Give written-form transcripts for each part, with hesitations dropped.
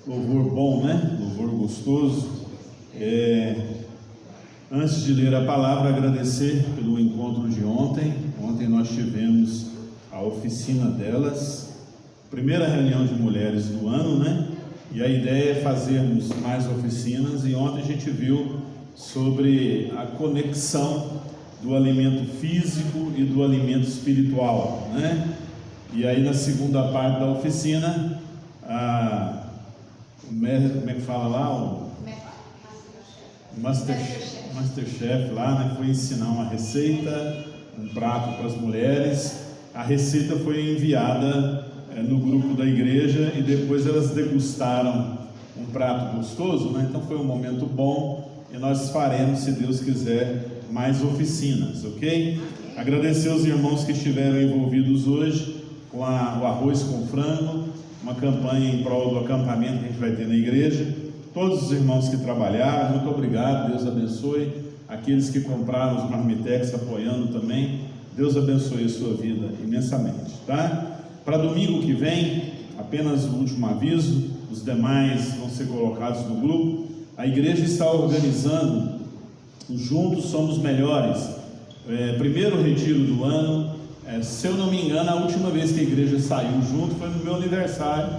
Louvor bom, né? Louvor gostoso. Antes de ler a palavra, agradecer pelo encontro de ontem. Ontem nós tivemos a oficina delas, primeira reunião de mulheres do ano, né? E a ideia é fazermos mais oficinas. E ontem a gente viu sobre a conexão do alimento físico e do alimento espiritual, né? E aí na segunda parte da oficina, como é que fala lá? O Masterchef lá, né? Foi ensinar uma receita, um prato para as mulheres. A receita foi enviada no grupo da igreja e depois elas degustaram um prato gostoso, né? Então foi um momento bom e nós faremos, se Deus quiser, mais oficinas, ok? Agradecer aos irmãos que estiveram envolvidos hoje com o arroz com frango, uma campanha em prol do acampamento que a gente vai ter na igreja. Todos os irmãos que trabalharam, muito obrigado, Deus abençoe. Aqueles que compraram os marmitex apoiando também, Deus abençoe a sua vida imensamente, tá? Para domingo que vem, apenas o último aviso, os demais vão ser colocados no grupo. A igreja está organizando Juntos Somos Melhores, primeiro retiro do ano. Se eu não me engano, a última vez que a igreja saiu junto foi no meu aniversário,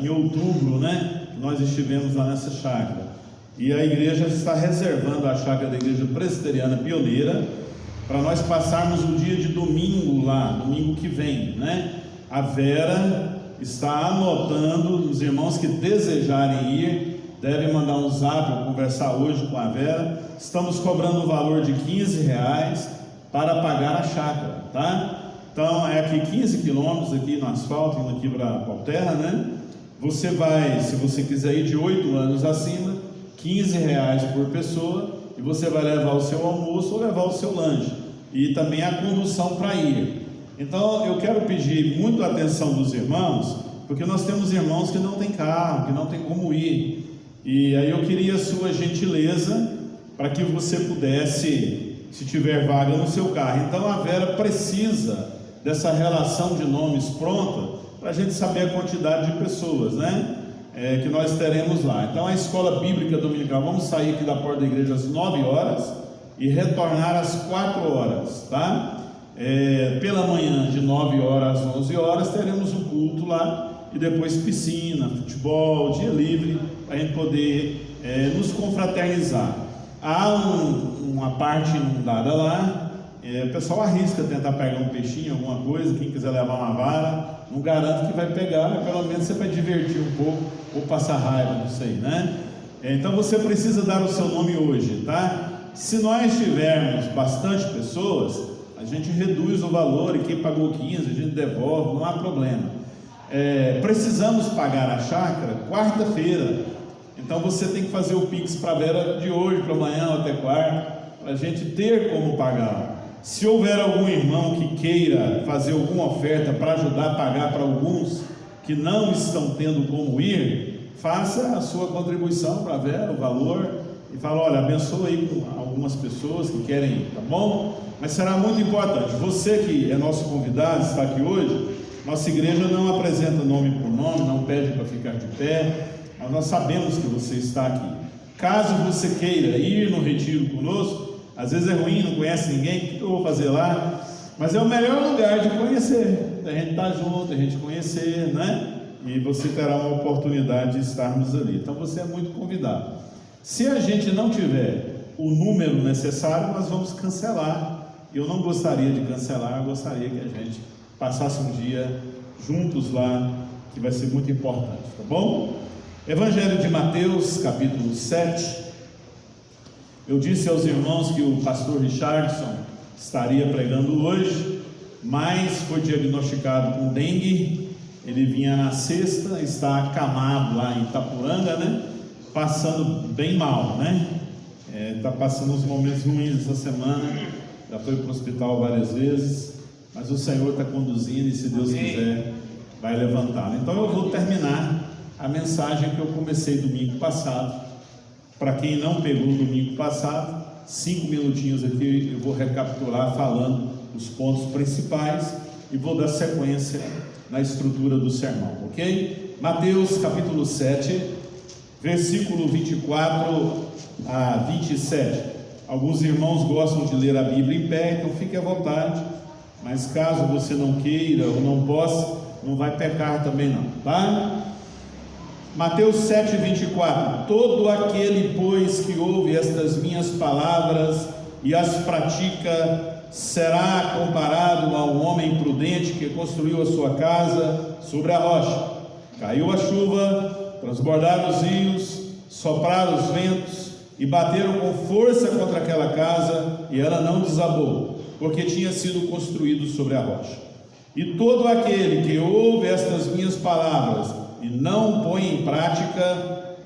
em outubro, né? Nós estivemos lá nessa chácara, e a igreja está reservando a chácara da Igreja Presbiteriana Pioneira para nós passarmos o dia de domingo lá, domingo que vem, né? A Vera está anotando, os irmãos que desejarem ir devem mandar um zap ou conversar hoje com a Vera. Estamos cobrando o valor de R$15 para pagar a chácara, tá? Então é aqui 15 quilômetros aqui no asfalto, indo aqui para Valterra, né? Você vai, se você quiser ir de 8 anos acima, R$15 por pessoa, e você vai levar o seu almoço ou levar o seu lanche, e também a condução para ir. Então eu quero pedir muito a atenção dos irmãos, porque nós temos irmãos que não têm carro, que não tem como ir, e aí eu queria a sua gentileza para que você pudesse, se tiver vaga no seu carro. Então a Vera precisa dessa relação de nomes pronta, para a gente saber a quantidade de pessoas, né? Que nós teremos lá. Então a escola bíblica dominical, vamos sair aqui da porta da igreja às 9 horas e retornar às 4 horas, tá? Pela manhã, de 9 horas às 11 horas, teremos um culto lá, e depois piscina, futebol, dia livre, para a gente poder nos confraternizar. Há uma parte inundada lá. O pessoal arrisca tentar pegar um peixinho, alguma coisa. Quem quiser levar uma vara, não garanto que vai pegar, mas pelo menos você vai divertir um pouco, ou passar raiva, não sei, né? Então você precisa dar o seu nome hoje, tá? Se nós tivermos bastante pessoas, a gente reduz o valor, e quem pagou 15 a gente devolve, não há problema. Precisamos pagar a chácara quarta-feira, então você tem que fazer o Pix para a Vera de hoje para amanhã ou até quarta, para a gente ter como pagar. Se houver algum irmão que queira fazer alguma oferta para ajudar a pagar para alguns que não estão tendo como ir, faça a sua contribuição para ver o valor e fala: olha, abençoa aí com algumas pessoas que querem ir, tá bom? Mas será muito importante, você que é nosso convidado, está aqui hoje. Nossa igreja não apresenta nome por nome, não pede para ficar de pé, mas nós sabemos que você está aqui. Caso você queira ir no retiro conosco, às vezes é ruim, não conhece ninguém, o que eu vou fazer lá? Mas é o melhor lugar de conhecer, a gente estar junto, a gente conhecer, né? E você terá uma oportunidade de estarmos ali. Então você é muito convidado. Se a gente não tiver o número necessário, nós vamos cancelar. Eu não gostaria de cancelar, eu gostaria que a gente passasse um dia juntos lá, que vai ser muito importante, tá bom? Evangelho de Mateus, capítulo 7. Eu disse aos irmãos que o pastor Richardson estaria pregando hoje, mas foi diagnosticado com dengue. Ele vinha na sexta, está acamado lá em Itapuranga, né? Passando bem mal, né? Está passando uns momentos ruins essa semana. Já foi para o hospital várias vezes, mas o Senhor está conduzindo, e se Deus quiser vai levantá-lo. Então eu vou terminar a mensagem que eu comecei domingo passado. Para quem não pegou domingo passado, 5 minutinhos aqui eu vou recapitular falando os pontos principais e vou dar sequência na estrutura do sermão, ok? Mateus capítulo 7, versículo 24 a 27. Alguns irmãos gostam de ler a Bíblia em pé, então fique à vontade, mas caso você não queira ou não possa, não vai pecar também não, tá? Mateus 7, 24. Todo aquele, pois, que ouve estas minhas palavras e as pratica, será comparado a um homem prudente que construiu a sua casa sobre a rocha. Caiu a chuva, transbordaram os rios, sopraram os ventos e bateram com força contra aquela casa, e ela não desabou, porque tinha sido construído sobre a rocha. E todo aquele que ouve estas minhas palavras e não põe em prática,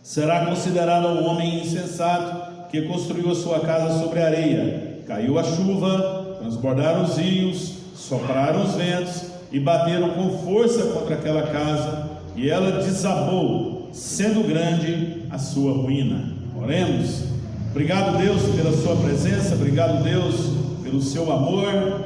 será considerado um homem insensato que construiu a sua casa sobre a areia. Caiu a chuva, transbordaram os rios, sopraram os ventos e bateram com força contra aquela casa, e ela desabou, sendo grande a sua ruína. Oremos. Obrigado, Deus, pela sua presença, obrigado, Deus, pelo seu amor.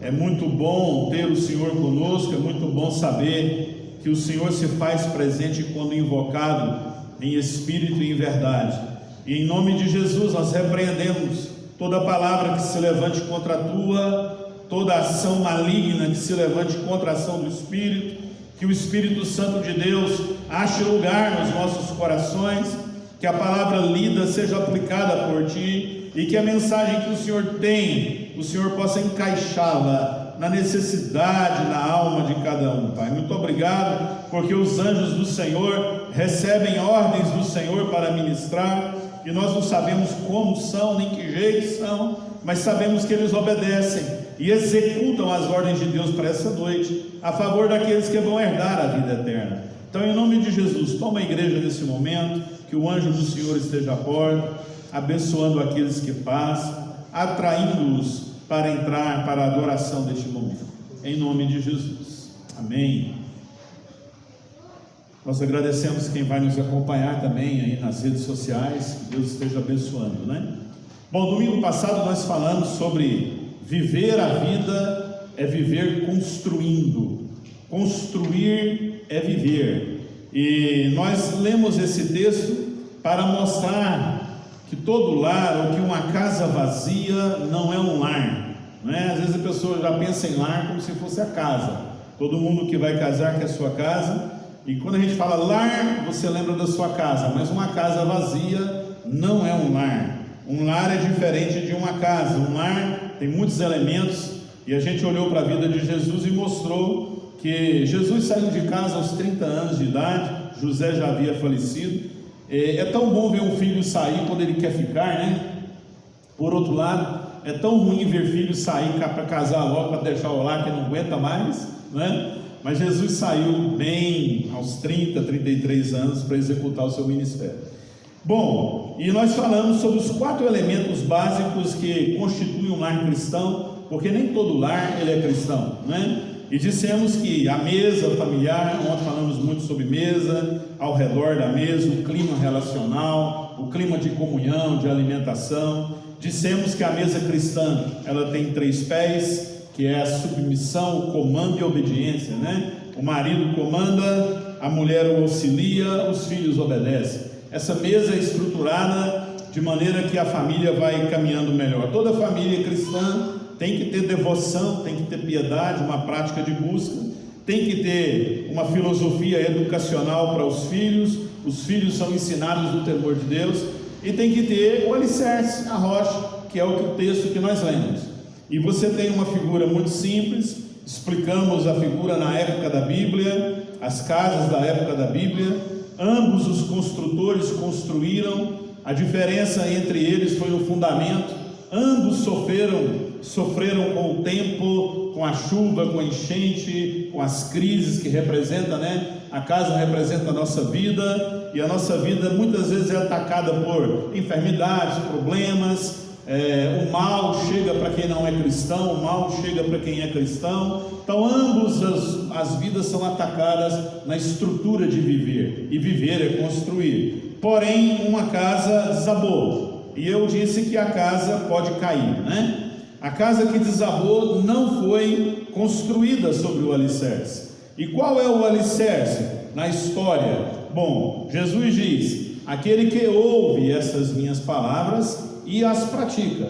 É muito bom ter o Senhor conosco, é muito bom saber que o Senhor se faz presente quando invocado em espírito e em verdade. E em nome de Jesus nós repreendemos toda palavra que se levante contra a tua, toda ação maligna que se levante contra a ação do Espírito. Que o Espírito Santo de Deus ache lugar nos nossos corações, que a palavra lida seja aplicada por ti, e que a mensagem que o Senhor tem, o Senhor possa encaixá-la na necessidade, na alma de cada um, Pai. Muito obrigado, porque os anjos do Senhor recebem ordens do Senhor para ministrar, e nós não sabemos como são, nem que jeito são, mas sabemos que eles obedecem e executam as ordens de Deus para essa noite, a favor daqueles que vão herdar a vida eterna. Então, em nome de Jesus, toma a igreja nesse momento, que o anjo do Senhor esteja à porta, abençoando aqueles que passam, atraindo-os para entrar para a adoração deste momento, em nome de Jesus, amém. Nós agradecemos quem vai nos acompanhar também aí nas redes sociais, que Deus esteja abençoando, né? Bom, domingo passado nós falamos sobre viver a vida é viver construindo, construir é viver, e nós lemos esse texto para mostrar que todo lar, ou que uma casa vazia não é um lar, né? Às vezes a pessoa já pensa em lar como se fosse a casa, todo mundo que vai casar quer a sua casa, e quando a gente fala lar, você lembra da sua casa, mas uma casa vazia não é um lar. Um lar é diferente de uma casa. Um lar tem muitos elementos, e a gente olhou para a vida de Jesus e mostrou que Jesus saiu de casa aos 30 anos de idade, José já havia falecido. É tão bom ver um filho sair quando ele quer ficar, né? Por outro lado, é tão ruim ver filho sair para casar logo, para deixar o lar que não aguenta mais, né? Mas Jesus saiu bem aos 30, 33 anos para executar o seu ministério. Bom, e nós falamos sobre os 4 elementos básicos que constituem um lar cristão, porque nem todo lar ele é cristão, né? E dissemos que a mesa familiar, ontem falamos muito sobre mesa, ao redor da mesa, o clima relacional, o clima de comunhão, de alimentação. Dissemos que a mesa cristã, ela tem 3 pés, que é a submissão, o comando e a obediência, né? O marido comanda, a mulher o auxilia, os filhos obedecem. Essa mesa é estruturada de maneira que a família vai caminhando melhor. Toda família cristã tem que ter devoção, tem que ter piedade, uma prática de busca, tem que ter uma filosofia educacional para os filhos são ensinados no temor de Deus, e tem que ter o alicerce, a rocha, que é o texto que nós lemos. E você tem uma figura muito simples, explicamos a figura na época da Bíblia, as casas da época da Bíblia, ambos os construtores construíram, a diferença entre eles foi no fundamento, ambos sofreram com o tempo, com a chuva, com a enchente, com as crises que representa, né? A casa representa a nossa vida, e a nossa vida muitas vezes é atacada por enfermidades, problemas. O mal chega para quem não é cristão, o mal chega para quem é cristão. Então ambos as vidas são atacadas na estrutura de viver, e viver é construir. Porém, uma casa desabou, e eu disse que a casa pode cair, né? A casa que desabou não foi construída sobre o alicerce. E qual é o alicerce? na história? Bom, Jesus diz: aquele que ouve essas minhas palavras e as pratica.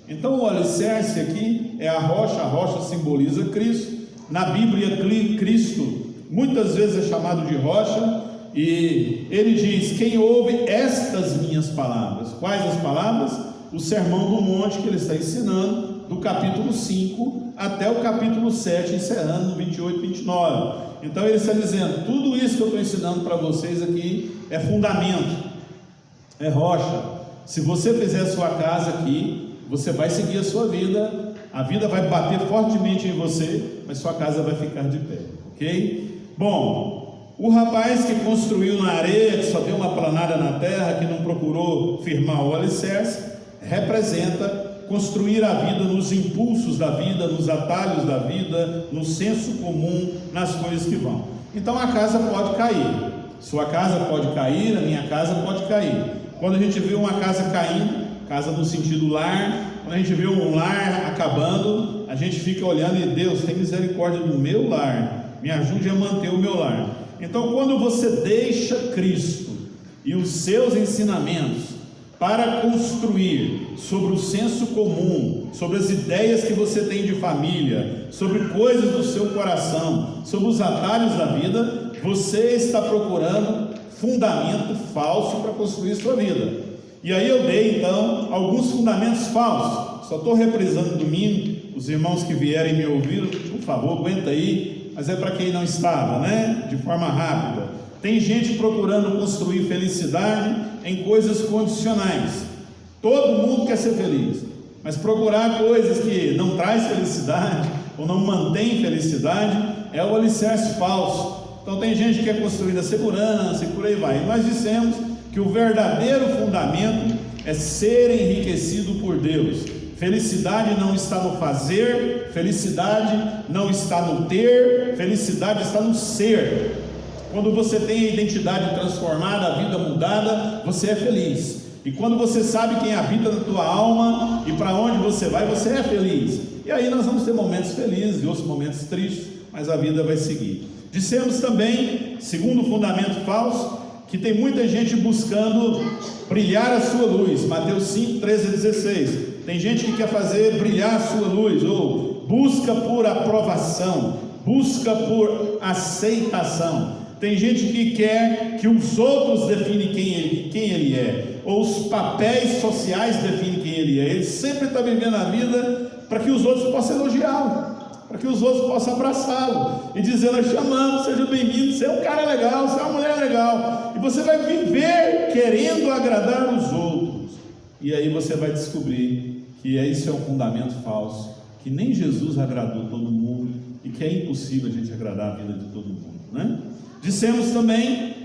Então o alicerce aqui é a rocha simboliza Cristo. Na Bíblia, Cristo muitas vezes é chamado de rocha, e ele diz: quem ouve estas minhas palavras. Quais as palavras? O Sermão do Monte que ele está ensinando, do capítulo 5 até o capítulo 7, encerrando no 28 e 29. Então ele está dizendo: tudo isso que eu estou ensinando para vocês aqui é fundamento, é rocha. Se você fizer a sua casa aqui, você vai seguir a sua vida, a vida vai bater fortemente em você, mas sua casa vai ficar de pé, ok? Bom, o rapaz que construiu na areia, que só deu uma planada na terra, que não procurou firmar o alicerce, representa construir a vida nos impulsos da vida, nos atalhos da vida, no senso comum, nas coisas que vão. Então a casa pode cair, sua casa pode cair, a minha casa pode cair. Quando a gente vê uma casa caindo, casa no sentido lar, quando a gente vê um lar acabando, a gente fica olhando e: Deus, tem misericórdia do meu lar, me ajude a manter o meu lar. Então quando você deixa Cristo e os seus ensinamentos para construir sobre o senso comum, sobre as ideias que você tem de família, sobre coisas do seu coração, sobre os atalhos da vida, você está procurando fundamento falso para construir sua vida. E aí eu dei então alguns fundamentos falsos. Só estou reprisando domingo. Os irmãos que vierem me ouvir, por favor, aguenta aí, mas é para quem não estava, né? De forma rápida. Tem gente procurando construir felicidade em coisas condicionais. Todo mundo quer ser feliz, mas procurar coisas que não traz felicidade ou não mantém felicidade é o alicerce falso. Então tem gente que quer construir a segurança e por aí vai. E nós dissemos que o verdadeiro fundamento é ser enriquecido por Deus. Felicidade não está no fazer, felicidade não está no ter, felicidade está no ser. Quando você tem a identidade transformada, a vida mudada, você é feliz. E quando você sabe quem habita na tua alma e para onde você vai, você é feliz. E aí nós vamos ter momentos felizes e outros momentos tristes, mas a vida vai seguir. Dissemos também, segundo o fundamento falso, que tem muita gente buscando brilhar a sua luz. Mateus 5, 13 a 16. Tem gente que quer fazer brilhar a sua luz, ou busca por aprovação, busca por aceitação. Tem gente que quer que os outros definem quem ele é, ou os papéis sociais definem quem ele é. Ele sempre está vivendo a vida para que os outros possam elogiá-lo, para que os outros possam abraçá-lo e dizer: nós te amamos, seja bem-vindo, você é um cara legal, você é uma mulher legal. E você vai viver querendo agradar os outros, e aí você vai descobrir que esse é um fundamento falso, que nem Jesus agradou todo mundo e que é impossível a gente agradar a vida de todo mundo, né? Dissemos também,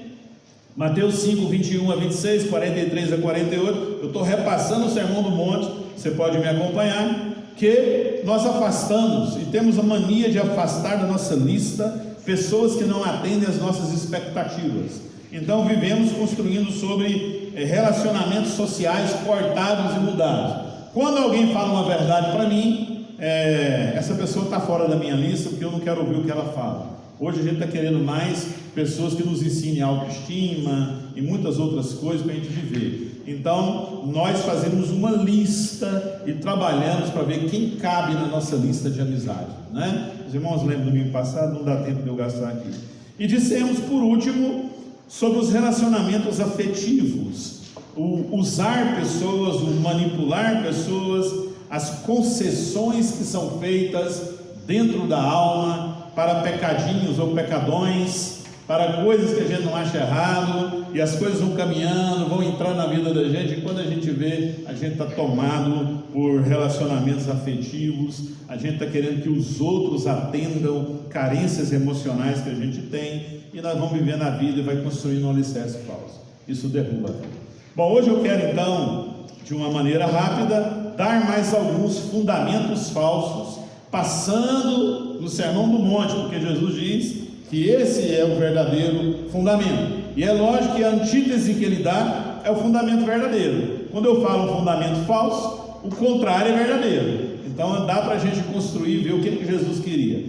Mateus 5, 21 a 26, 43 a 48, eu estou repassando o Sermão do Monte, você pode me acompanhar, que nós afastamos e temos a mania de afastar da nossa lista pessoas que não atendem às nossas expectativas. Então vivemos construindo sobre relacionamentos sociais cortados e mudados. Quando alguém fala uma verdade para mim, essa pessoa está fora da minha lista, porque eu não quero ouvir o que ela fala. Hoje a gente está querendo mais pessoas que nos ensinem autoestima e muitas outras coisas para a gente viver. Então nós fazemos uma lista e trabalhamos para ver quem cabe na nossa lista de amizade, né? Os irmãos lembram do domingo passado, não dá tempo de eu gastar aqui. E dissemos por último sobre os relacionamentos afetivos, o usar pessoas, o manipular pessoas, as concessões que são feitas dentro da alma para pecadinhos ou pecadões, para coisas que a gente não acha errado, e as coisas vão caminhando, vão entrando na vida da gente, e quando a gente vê, a gente está tomado por relacionamentos afetivos, a gente está querendo que os outros atendam carências emocionais que a gente tem, e nós vamos vivendo a vida e vai construindo um alicerce falso. Isso derruba a vida. Bom, hoje eu quero então, de uma maneira rápida, dar mais alguns fundamentos falsos, passando no Sermão do Monte, porque Jesus diz que esse é o verdadeiro fundamento, e é lógico que a antítese que ele dá é o fundamento verdadeiro. Quando eu falo um fundamento falso, o contrário é verdadeiro. Então dá para a gente construir e ver o que Jesus queria.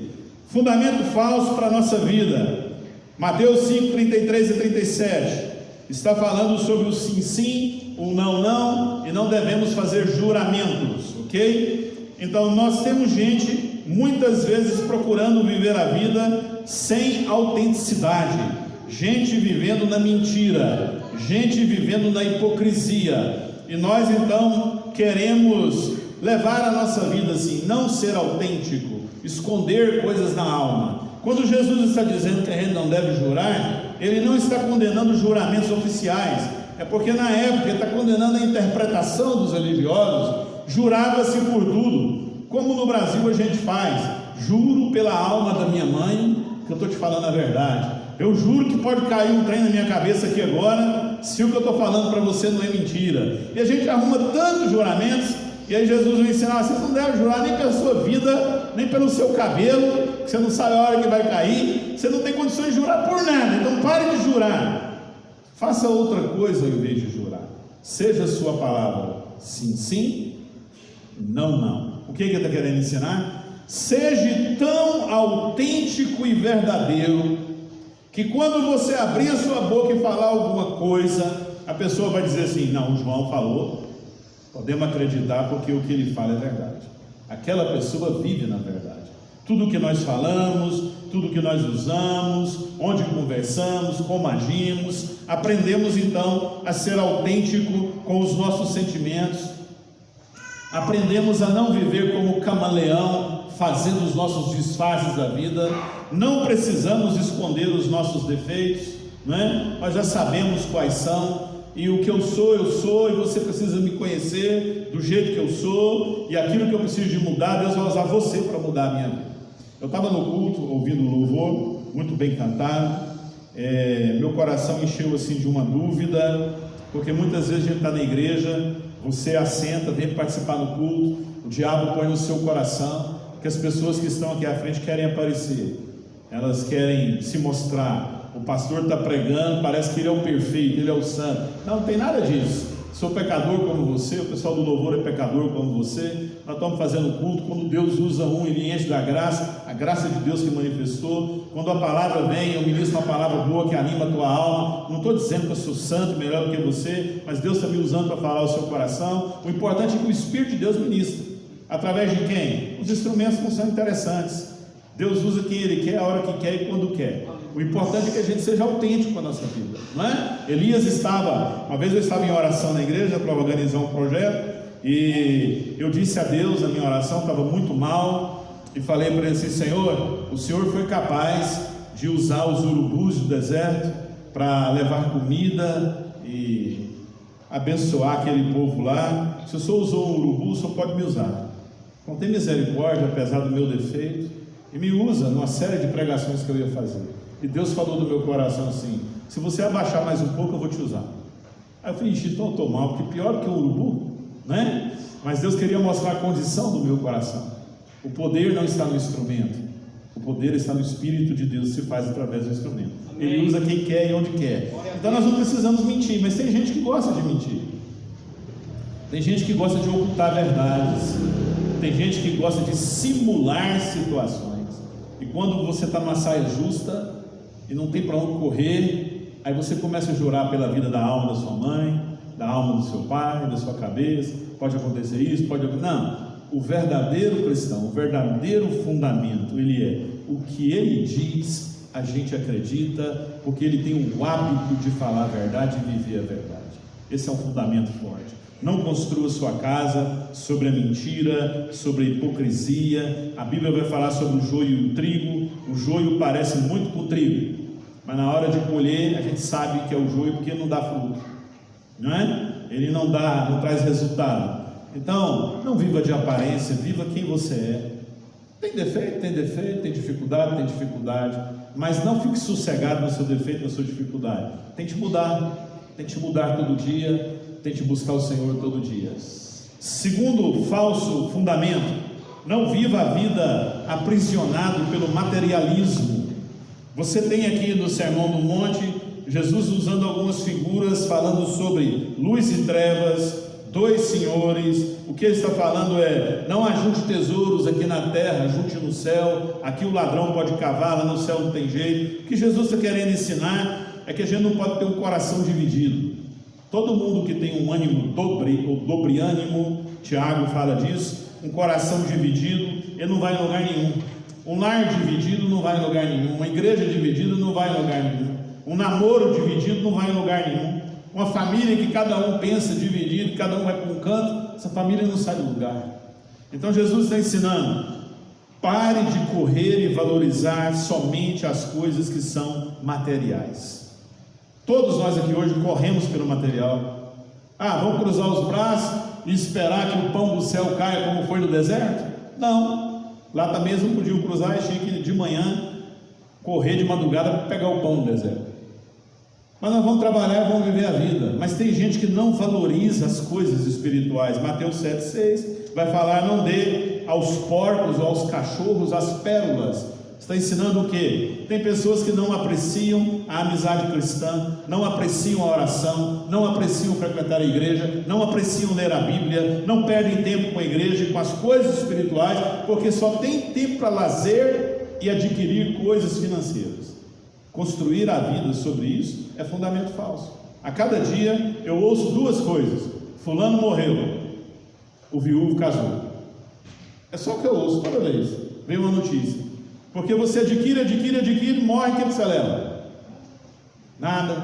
Fundamento falso para a nossa vida: Mateus 5, 33 e 37 está falando sobre o sim, sim, o não, não, e não devemos fazer juramentos, ok? Então nós temos gente muitas vezes procurando viver a vida sem autenticidade, gente vivendo na mentira, gente vivendo na hipocrisia, e nós então queremos levar a nossa vida assim, não ser autêntico, esconder coisas na alma. Quando Jesus está dizendo que a gente não deve jurar, ele não está condenando juramentos oficiais, é porque na época ele está condenando a interpretação dos religiosos. Jurava-se por tudo, como no Brasil a gente faz: juro pela alma da minha mãe que eu estou te falando a verdade, eu juro que pode cair um trem na minha cabeça aqui agora, se o que eu estou falando para você não é mentira. E a gente arruma tantos juramentos, e aí Jesus vai ensinar: você não deve jurar nem pela sua vida, nem pelo seu cabelo, que você não sabe a hora que vai cair, você não tem condições de jurar por nada, então pare de jurar. Faça outra coisa ao invés de jurar. Seja a sua palavra sim, sim, não, não. O que ele está querendo ensinar? Seja tão autêntico e verdadeiro que quando você abrir a sua boca e falar alguma coisa, a pessoa vai dizer assim: não, o João falou, podemos acreditar porque o que ele fala é verdade. Aquela pessoa vive na verdade. Tudo que nós falamos, tudo que nós usamos, onde conversamos, como agimos, aprendemos então a ser autêntico com os nossos sentimentos, aprendemos a não viver como camaleão, fazendo os nossos disfarces da vida. Não precisamos esconder os nossos defeitos, não é? Nós já sabemos quais são, e o que eu sou, e você precisa me conhecer do jeito que eu sou, e aquilo que eu preciso de mudar, Deus vai usar você para mudar a minha vida. Eu estava no culto, ouvindo o louvor, muito bem cantado, meu coração encheu assim de uma dúvida, porque muitas vezes a gente está na igreja, você assenta, vem participar do culto, o diabo põe no seu coração que as pessoas que estão aqui à frente querem aparecer, elas querem se mostrar. O pastor está pregando, parece que ele é o perfeito, ele é o santo. Não tem nada disso. Sou pecador como você, o pessoal do louvor é pecador como você. Nós estamos fazendo culto, quando Deus usa um, ele enche da graça, a graça de Deus que manifestou. Quando a palavra vem, eu ministro uma palavra boa que anima a tua alma. Não estou dizendo que eu sou santo, melhor do que você, mas Deus está me usando para falar ao seu coração. O importante é que o Espírito de Deus ministra. Através de quem? Os instrumentos não são interessantes. Deus usa quem Ele quer, a hora que quer e quando quer. O importante é que a gente seja autêntico com a nossa vida, não é? Elias uma vez eu estava em oração na igreja para organizar um projeto, e eu disse a Deus, a minha oração estava muito mal, e falei para ele assim: Senhor, o Senhor foi capaz de usar os urubus do deserto para levar comida e abençoar aquele povo lá. Se o Senhor usou um urubu, o Senhor pode me usar. Então tem misericórdia, apesar do meu defeito, e me usa numa série de pregações que eu ia fazer. E Deus falou do meu coração assim: se você abaixar mais um pouco, eu vou te usar. Aí eu falei: então eu estou mal, porque pior que o urubu, né? Mas Deus queria mostrar a condição do meu coração. O poder não está no instrumento, o poder está no Espírito de Deus, se faz através do instrumento. Amém. Ele usa quem quer e onde quer. Então nós não precisamos mentir, mas tem gente que gosta de mentir. Tem gente que gosta de ocultar verdades. Tem gente que gosta de simular situações. E quando você está numa saia justa e não tem para onde correr, aí você começa a jurar pela vida da alma da sua mãe, da alma do seu pai, da sua cabeça. Pode acontecer isso, pode acontecer. Não, o verdadeiro cristão, o verdadeiro fundamento, ele é o que ele diz, a gente acredita, porque ele tem o hábito de falar a verdade e viver a verdade. Esse é um fundamento forte. Não construa sua casa sobre a mentira, sobre a hipocrisia. A Bíblia vai falar sobre o joio e o trigo. O joio parece muito com o trigo, mas na hora de colher a gente sabe que é o joio porque não dá fruto, não é? Ele não traz resultado. Então não viva de aparência, viva quem você é. Tem defeito, tem dificuldade, mas não fique sossegado no seu defeito, na sua dificuldade. Tente mudar todo dia, tente buscar o Senhor todo dia. Segundo falso fundamento: não viva a vida aprisionado pelo materialismo. Você tem aqui no Sermão do Monte, Jesus usando algumas figuras, falando sobre luz e trevas, 2 senhores. O que ele está falando é: não ajunte tesouros aqui na terra, ajunte no céu. Aqui o ladrão pode cavar, lá no céu não tem jeito. O que Jesus está querendo ensinar é que a gente não pode ter um coração dividido. Todo mundo que tem um ânimo dobre ou dobriânimo, Tiago fala disso, um coração dividido, ele não vai em lugar nenhum. Um lar dividido não vai em lugar nenhum. Uma igreja dividida não vai em lugar nenhum. Um namoro dividido não vai em lugar nenhum. Uma família que cada um pensa dividido, cada um vai para um canto, essa família não sai do lugar. Então Jesus está ensinando: pare de correr e valorizar somente as coisas que são materiais. Todos nós aqui hoje corremos pelo material. Vamos cruzar os braços e esperar que o pão do céu caia como foi no deserto? Não. Lá também eles não podiam cruzar, e tinha que de manhã correr de madrugada para pegar o pão no deserto. Mas nós vamos trabalhar, vamos viver a vida. Mas tem gente que não valoriza as coisas espirituais. Mateus 7,6 vai falar: não dê aos porcos ou aos cachorros as pérolas. Está ensinando o quê? Tem pessoas que não apreciam a amizade cristã, não apreciam a oração, não apreciam frequentar a igreja, não apreciam ler a Bíblia, não perdem tempo com a igreja e com as coisas espirituais, porque só tem tempo para lazer e adquirir coisas financeiras. Construir a vida sobre isso é fundamento falso. A cada dia eu ouço 2 coisas: fulano morreu, o viúvo casou. É só o que eu ouço toda vez. Vem uma notícia. Porque você adquire, morre, o que você leva? Nada.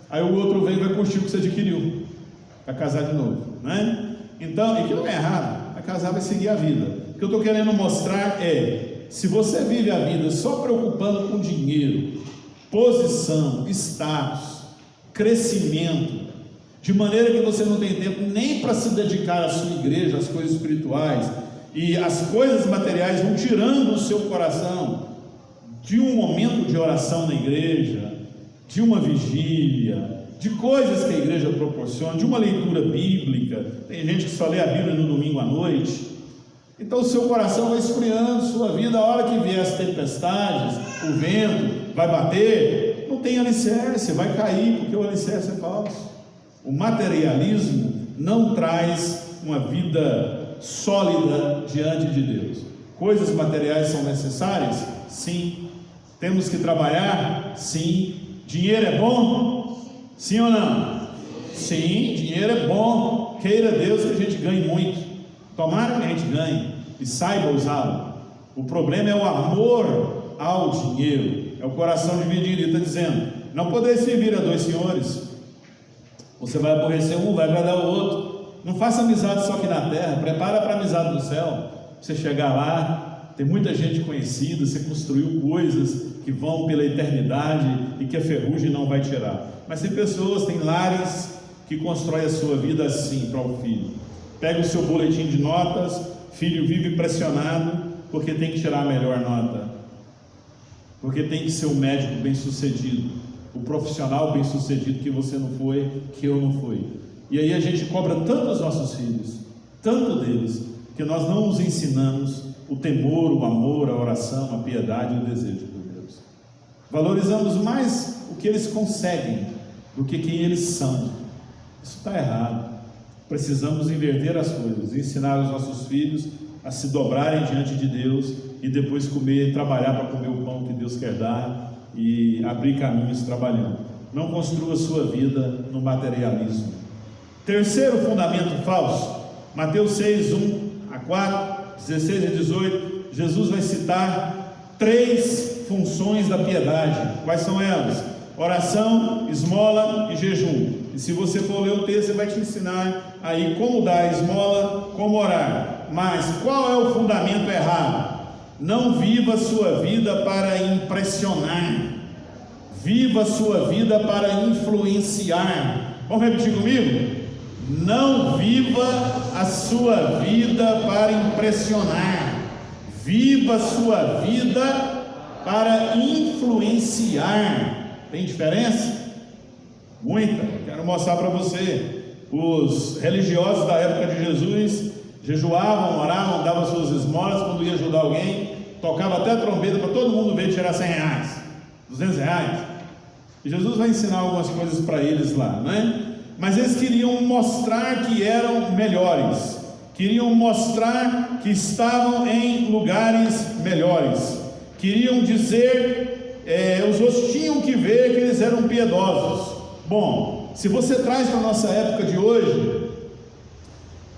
Aí o outro vem e vai curtir o que você adquiriu, vai casar de novo, né? Então, e que não é errado, vai casar, vai seguir a vida. O que eu estou querendo mostrar é: se você vive a vida só preocupando com dinheiro, posição, status, crescimento, de maneira que você não tem tempo nem para se dedicar à sua igreja, às coisas espirituais, e as coisas materiais vão tirando o seu coração de um momento de oração na igreja, de uma vigília, de coisas que a igreja proporciona, de uma leitura bíblica. Tem gente que só lê a Bíblia no domingo à noite. Então o seu coração vai esfriando, sua vida, a hora que vier as tempestades, o vento vai bater, não tem alicerce, vai cair, porque o alicerce é falso. O materialismo não traz uma vida sólida diante de Deus. Coisas materiais são necessárias? Sim. Temos que trabalhar? Sim. Dinheiro é bom? Sim ou não? Sim, dinheiro é bom. Queira Deus que a gente ganhe muito. Tomara que a gente ganhe e saiba usá-lo. O problema é o amor ao dinheiro, é o coração dividido. Ele está dizendo: não podeis servir a 2 senhores. Você vai aborrecer um, vai agradar o outro. Não faça amizade só aqui na terra, prepara para a amizade do céu. Você chegar lá, tem muita gente conhecida, você construiu coisas que vão pela eternidade e que a ferrugem não vai tirar. Mas tem pessoas, tem lares que constroem a sua vida assim para o filho. Pega o seu boletim de notas, filho vive pressionado porque tem que tirar a melhor nota, porque tem que ser o médico bem sucedido, o profissional bem sucedido que você não foi, que eu não fui. E aí a gente cobra tanto os nossos filhos, tanto deles, que nós não os ensinamos o temor, o amor, a oração, a piedade e o desejo de Deus. Valorizamos mais o que eles conseguem do que quem eles são. Isso está errado. Precisamos inverter as coisas, ensinar os nossos filhos a se dobrarem diante de Deus e depois comer, trabalhar para comer o pão que Deus quer dar e abrir caminhos trabalhando. Não construa a sua vida no materialismo. Terceiro fundamento falso, Mateus 6, 1 a 4, 16 e 18, Jesus vai citar 3 funções da piedade. Quais são elas? Oração, esmola e jejum. E se você for ler o texto, ele vai te ensinar aí como dar a esmola, como orar. Mas qual é o fundamento errado? Não viva a sua vida para impressionar, viva a sua vida para influenciar. Vamos repetir comigo? Não viva a sua vida para impressionar, viva a sua vida para influenciar. Tem diferença? Muita. Quero mostrar para você. Os religiosos da época de Jesus jejuavam, oravam, davam suas esmolas. Quando ia ajudar alguém, tocava até a trombeta para todo mundo ver, tirar R$100, R$200. E Jesus vai ensinar algumas coisas para eles lá, né? Mas eles queriam mostrar que eram melhores, queriam mostrar que estavam em lugares melhores, queriam dizer, os outros tinham que ver que eles eram piedosos. Bom, se você traz para a nossa época de hoje,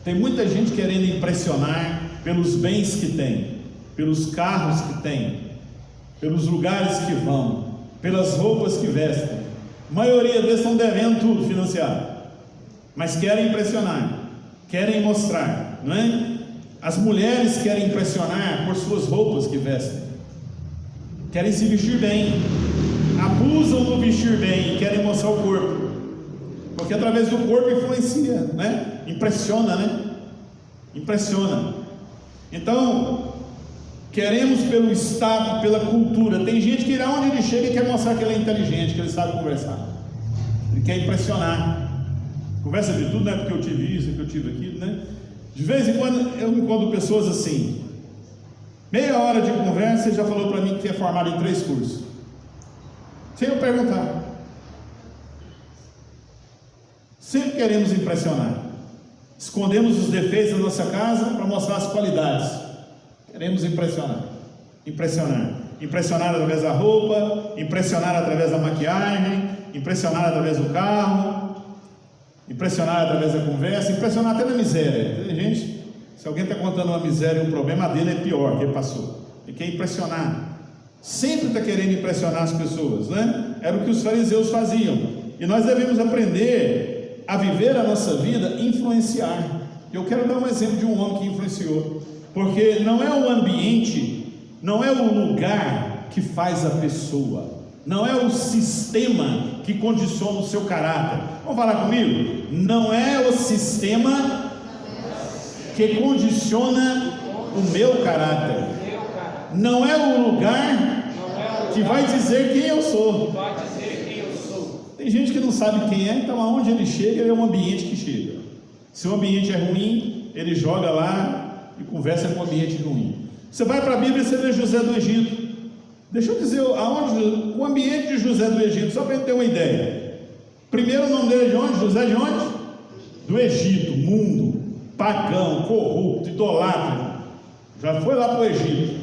tem muita gente querendo impressionar pelos bens que tem, pelos carros que tem, pelos lugares que vão, pelas roupas que vestem. A maioria deles estão devendo tudo financiado, mas querem impressionar, querem mostrar, não é? As mulheres querem impressionar por suas roupas que vestem, querem se vestir bem, abusam do vestir bem e querem mostrar o corpo, porque através do corpo influencia, né? Impressiona, né? Impressiona. Então, queremos pelo status, pela cultura. Tem gente que onde ele chega e quer mostrar que ele é inteligente, que ele sabe conversar, ele quer impressionar, conversa de tudo, não é porque eu tive isso, que eu tive aquilo, né? De vez em quando eu encontro pessoas assim, meia hora de conversa e já falou para mim que é formado em 3 cursos, sem eu perguntar. Sempre queremos impressionar, escondemos os defeitos da nossa casa para mostrar as qualidades. Queremos impressionar, impressionar através da roupa, impressionar através da maquiagem, impressionar através do carro, impressionar através da conversa, impressionar até na miséria. Tem gente, se alguém está contando uma miséria, um problema dele é pior, que ele passou. Ele quer impressionar, sempre está querendo impressionar as pessoas, né? Era o que os fariseus faziam, e nós devemos aprender a viver a nossa vida, influenciar. Eu quero dar um exemplo de um homem que influenciou, porque não é o ambiente, não é o lugar que faz a pessoa, não é o sistema que condiciona o seu caráter. Vamos falar comigo? Não é o sistema que condiciona o meu caráter, não é o lugar que vai dizer quem eu sou. Tem gente que não sabe quem é, então aonde ele chega é o ambiente que chega. Se o ambiente é ruim, ele joga lá e conversa com o ambiente ruim. Você vai para a Bíblia e você vê José do Egito. Deixa eu dizer aonde, o ambiente de José do Egito, só para gente ter uma ideia. Primeiro, o nome dele é de onde? José de onde? Do Egito, mundo, pagão, corrupto, idolatra. Já foi lá para o Egito.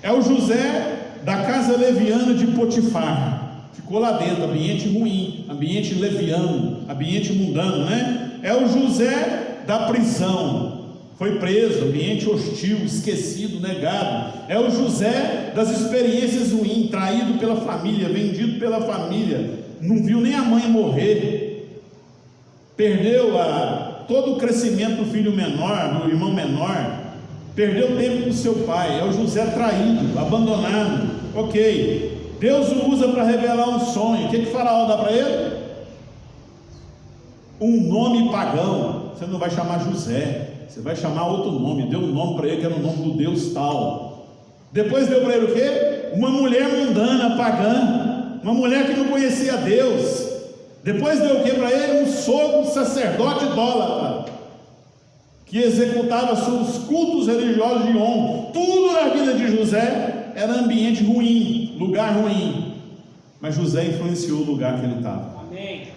É o José da casa leviana de Potifar. Ficou lá dentro, ambiente ruim, ambiente leviano, ambiente mundano, né? É o José da prisão, foi preso, ambiente hostil, esquecido, negado. É o José das experiências ruins, traído pela família, vendido pela família, não viu nem a mãe morrer, perdeu todo o crescimento do filho menor, do irmão menor, perdeu tempo com seu pai. É o José traído, abandonado. Ok, Deus o usa para revelar um sonho. O que Faraó dá para ele? Um nome pagão. Você não vai chamar José, você vai chamar outro nome. Deu um nome para ele que era o nome do Deus tal. Depois deu para ele o quê? Uma mulher mundana, pagã, uma mulher que não conhecia Deus. Depois deu o que para ele? Um sogro sacerdote idólatra, que executava seus cultos religiosos de honra. Tudo na vida de José era ambiente ruim, lugar ruim, mas José influenciou o lugar que ele estava. Amém.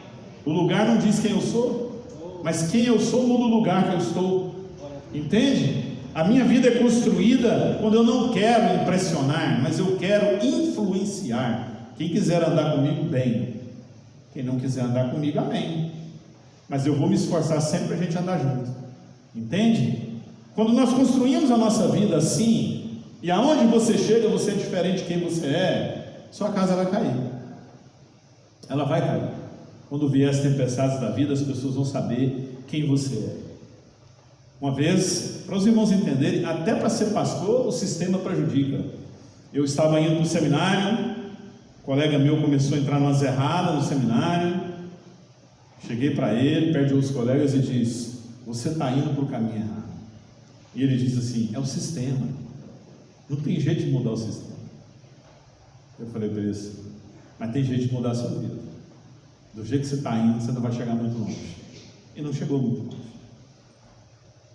O lugar não diz quem eu sou, mas quem eu sou muda o lugar que eu estou. Entende? A minha vida é construída quando eu não quero impressionar, mas eu quero influenciar. Quem quiser andar comigo, bem. Quem não quiser andar comigo, amém. Mas eu vou me esforçar sempre para a gente andar junto. Entende? Quando nós construímos a nossa vida assim, e aonde você chega, você é diferente de quem você é, sua casa vai cair. Ela vai cair. Quando vier as tempestades da vida, as pessoas vão saber quem você é. Uma vez, para os irmãos entenderem, até para ser pastor, o sistema prejudica. Eu estava indo para o seminário, um colega meu começou a entrar numa errada no seminário. Cheguei para ele, perto de outros colegas, e disse: você está indo para o caminho errado. E ele disse assim: é o sistema, não tem jeito de mudar o sistema. Eu falei para ele assim: mas tem jeito de mudar a sua vida. Do jeito que você está indo, você não vai chegar muito longe. E não chegou muito longe.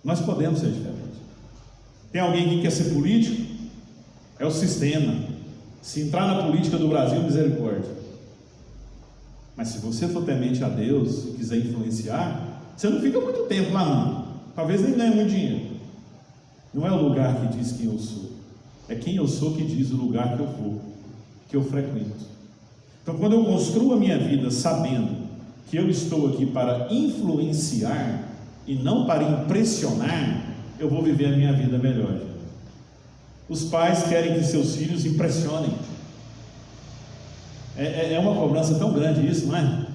Nós podemos ser diferentes. Tem alguém que quer ser político? É o sistema. Se entrar na política do Brasil, misericórdia. Mas se você for temente a Deus e quiser influenciar, você não fica muito tempo lá não. Talvez nem ganhe muito dinheiro. Não é o lugar que diz quem eu sou, é quem eu sou que diz o lugar que eu vou, que eu frequento. Então, quando eu construo a minha vida sabendo que eu estou aqui para influenciar e não para impressionar, eu vou viver a minha vida melhor. Os pais querem que seus filhos impressionem. É uma cobrança tão grande isso, não é?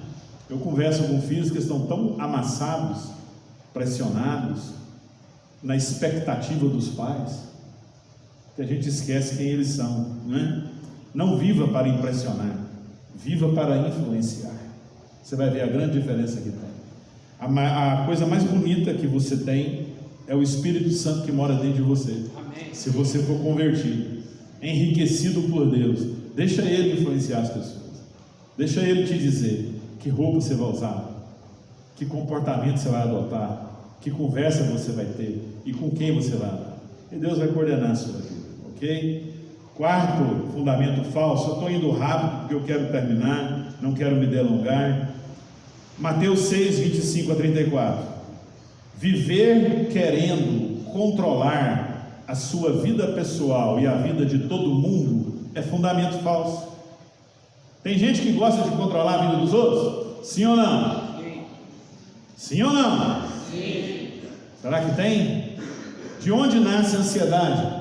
Eu converso com filhos que estão tão amassados, pressionados, na expectativa dos pais, que a gente esquece quem eles são, não é? Não viva para impressionar, viva para influenciar. Você vai ver a grande diferença que tem. A coisa mais bonita que você tem é o Espírito Santo que mora dentro de você. Amém. Se você for convertido, enriquecido por Deus, deixa Ele influenciar as pessoas. Deixa Ele te dizer que roupa você vai usar, que comportamento você vai adotar, que conversa você vai ter e com quem você vai andar. E Deus vai coordenar a sua vida, ok? Quarto fundamento falso. Eu estou indo rápido porque eu quero terminar, não quero me delongar. Mateus 6, 25 a 34. Viver querendo controlar a sua vida pessoal e a vida de todo mundo é fundamento falso. Tem gente que gosta de controlar a vida dos outros? Sim ou não? Sim. Sim ou não? Sim. Será que tem? De onde nasce a ansiedade?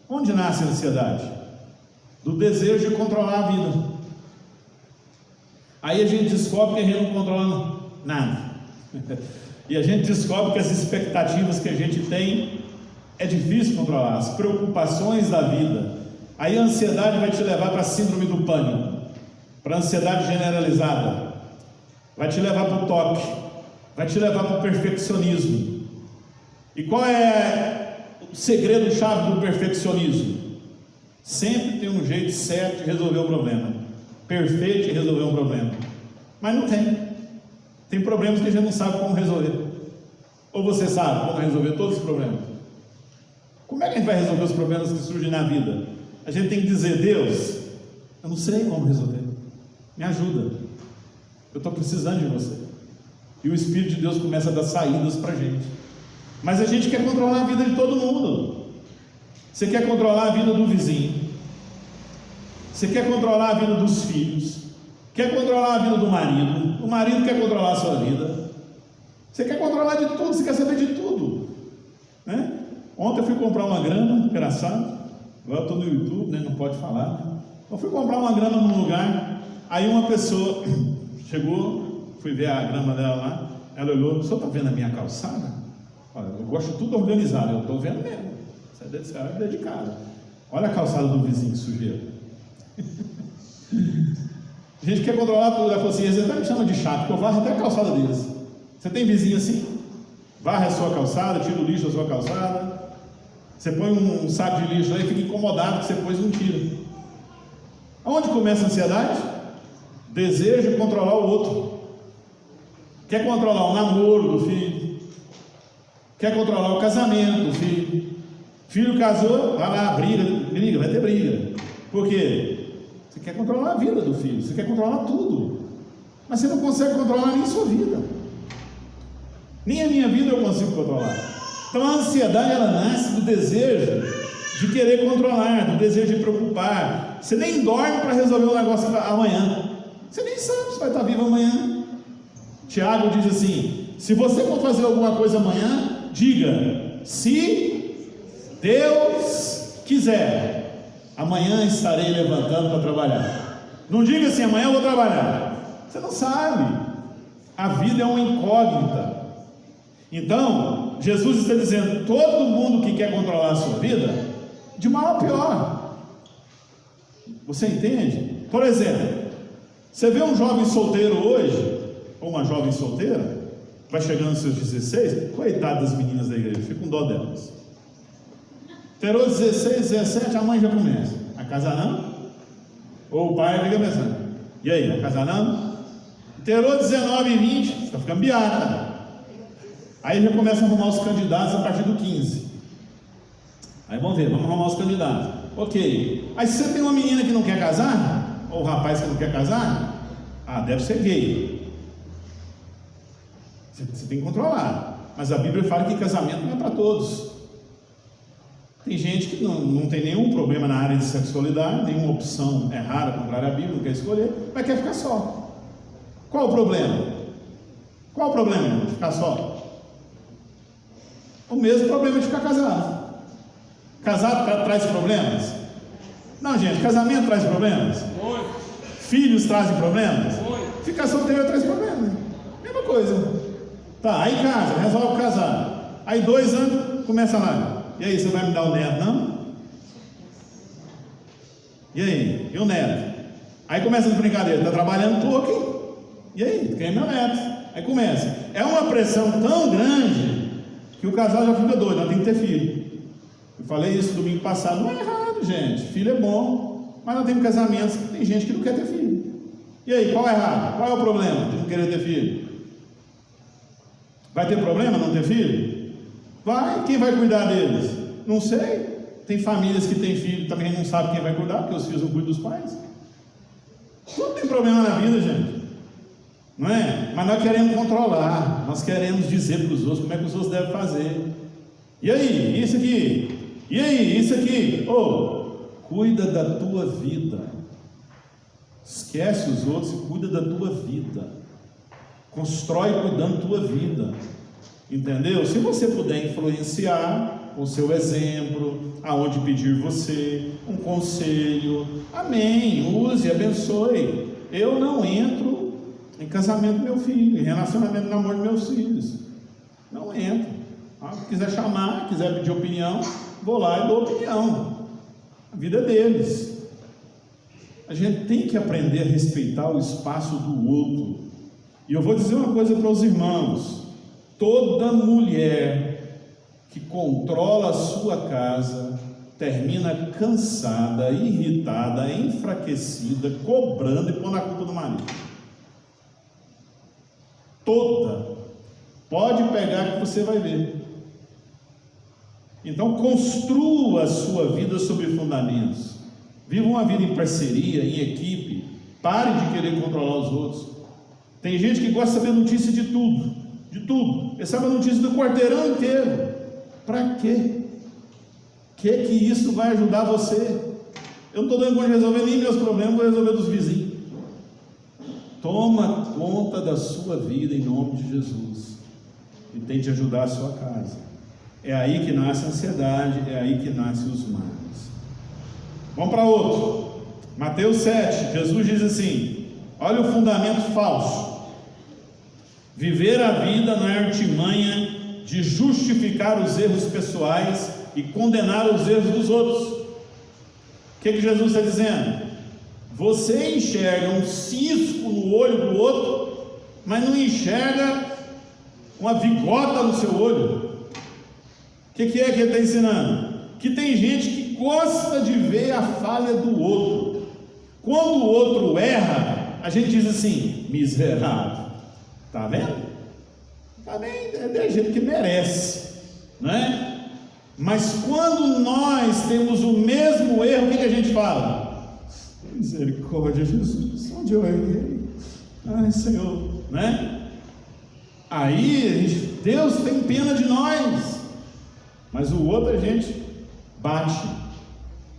Onde nasce a ansiedade? Do desejo de controlar a vida. Aí a gente descobre que a gente não controla nada. E a gente descobre que as expectativas que a gente tem é difícil controlar, as preocupações da vida. Aí a ansiedade vai te levar para a síndrome do pânico, para a ansiedade generalizada, vai te levar para o toque, vai te levar para o perfeccionismo. E qual é o segredo-chave do perfeccionismo? Sempre tem um jeito certo de resolver o problema, perfeito de resolver um problema, mas não tem problemas que a gente não sabe como resolver. Ou você sabe como resolver todos os problemas? Como é que a gente vai resolver os problemas que surgem na vida? A gente tem que dizer: Deus, eu não sei como resolver, me ajuda, eu estou precisando de você. E o Espírito de Deus começa a dar saídas para a gente. Mas a gente quer controlar a vida de todo mundo. Você quer controlar a vida do vizinho, você quer controlar a vida dos filhos, quer controlar a vida do marido, o marido quer controlar a sua vida, você quer controlar de tudo, você quer saber de tudo, né? Ontem eu fui comprar uma grama, engraçado, agora eu estou no YouTube, né? Não pode falar, né? Eu fui comprar uma grama num lugar, aí uma pessoa chegou, fui ver a grama dela lá, ela olhou: o senhor está vendo a minha calçada? Olha, eu gosto de tudo organizado. Eu estou vendo mesmo, você é dedicado. Olha a calçada do vizinho, que sujeira. A gente quer controlar tudo. Ela falou assim: você até me chama de chato, porque eu varro até a calçada deles. Você tem vizinho assim? Varre a sua calçada, tira o lixo da sua calçada. Você põe um saco de lixo lá e fica incomodado que você pôs e não tira. Aonde começa a ansiedade? Desejo de controlar o outro. Quer controlar o namoro do filho, quer controlar o casamento do filho. Filho casou, vai lá, briga, vai ter briga. Por quê? Você quer controlar a vida do filho, você quer controlar tudo, mas você não consegue controlar nem a sua vida. Nem a minha vida eu consigo controlar. Então a ansiedade, ela nasce do desejo de querer controlar, do desejo de preocupar. Você nem dorme para resolver um negócio amanhã, você nem sabe se vai estar vivo amanhã. Tiago diz assim: se você for fazer alguma coisa amanhã, diga: se Deus quiser, amanhã estarei levantando para trabalhar. Não diga assim: amanhã eu vou trabalhar. Você não sabe. A vida é uma incógnita. Então Jesus está dizendo: todo mundo que quer controlar a sua vida, de mal a pior. Você entende? Por exemplo, você vê um jovem solteiro hoje, ou uma jovem solteira, vai chegando aos seus 16, coitado das meninas da igreja, fica com dó delas. Terou 16, 17, a mãe já começa: a casar não? Ou o pai fica pensando: e aí, a casar não? Terou 19 e 20, está ficando beata. Aí já começa a arrumar os candidatos a partir do 15. Aí vamos ver, vamos arrumar os candidatos. Ok. Aí se você tem uma menina que não quer casar, ou um rapaz que não quer casar, deve ser gay. Você tem que controlar. Mas a Bíblia fala que casamento não é para todos. Tem gente que não tem nenhum problema na área de sexualidade, nenhuma opção errada, contrária à Bíblia, não quer escolher, mas quer ficar só. Qual o problema? Qual o problema de ficar só? O mesmo problema de ficar casado. Casado traz problemas? Não, gente, casamento traz problemas? Filhos trazem problemas? Ficar solteiro traz problemas. Mesma coisa. Tá, aí casa, resolve casar. Aí 2 anos, começa lá. E aí, você vai me dar o neto, não? E aí? E o neto? Aí começa as brincadeiras. Tá trabalhando pouco, e aí? Quem é meu neto? Aí começa. É uma pressão tão grande que o casal já fica doido. Não tem que ter filho. Eu falei isso domingo passado. Não é errado, gente. Filho é bom. Mas nós temos casamentos que tem gente que não quer ter filho. E aí, qual é errado? Qual é o problema de não querer ter filho? Vai ter problema não ter filho? Vai, quem vai cuidar deles? Não sei. Tem famílias que têm filho também não sabem quem vai cuidar, porque os filhos não cuidam dos pais. Tudo tem problema na vida, gente. Não é? Mas nós queremos controlar, nós queremos dizer para os outros como é que os outros devem fazer. E aí, isso aqui? E aí, isso aqui? Cuida da tua vida. Esquece os outros e cuida da tua vida. Constrói cuidando da tua vida. Entendeu? Se você puder influenciar com o seu exemplo, aonde pedir você, um conselho, amém, use, abençoe. Eu não entro em casamento do meu filho, em relacionamento, namoro dos meus filhos. Não entro. Quiser chamar, quiser pedir opinião, vou lá e dou opinião. A vida é deles. A gente tem que aprender a respeitar o espaço do outro. E eu vou dizer uma coisa para os irmãos: toda mulher que controla a sua casa termina cansada, irritada, enfraquecida, cobrando e pondo a culpa do marido. Toda. Pode pegar que você vai ver. Então construa a sua vida sobre fundamentos. Viva uma vida em parceria, em equipe. Pare de querer controlar os outros. Tem gente que gosta de saber notícia de tudo. De tudo. Ele sabe a notícia do quarteirão inteiro. Para quê? Que isso vai ajudar você? Eu não estou dando conta de resolver nem meus problemas, vou resolver dos vizinhos. Toma conta da sua vida em nome de Jesus. E tente ajudar a sua casa. É aí que nasce a ansiedade, é aí que nascem os males. Vamos para outro. Mateus 7, Jesus diz assim: olha o fundamento falso. Viver a vida não é artimanha de justificar os erros pessoais e condenar os erros dos outros. O que Jesus está dizendo? Você enxerga um cisco no olho do outro, mas não enxerga uma bigota no seu olho. O que é que ele está ensinando? Que tem gente que gosta de ver a falha do outro. Quando o outro erra, a gente diz assim: miserável. Está vendo? Está bem, é do jeito que merece, não é? Mas quando nós temos o mesmo erro, o que a gente fala? Misericórdia, Jesus, onde eu errei? Ai, Senhor, né? Aí Deus tem pena de nós. Mas o outro a gente bate,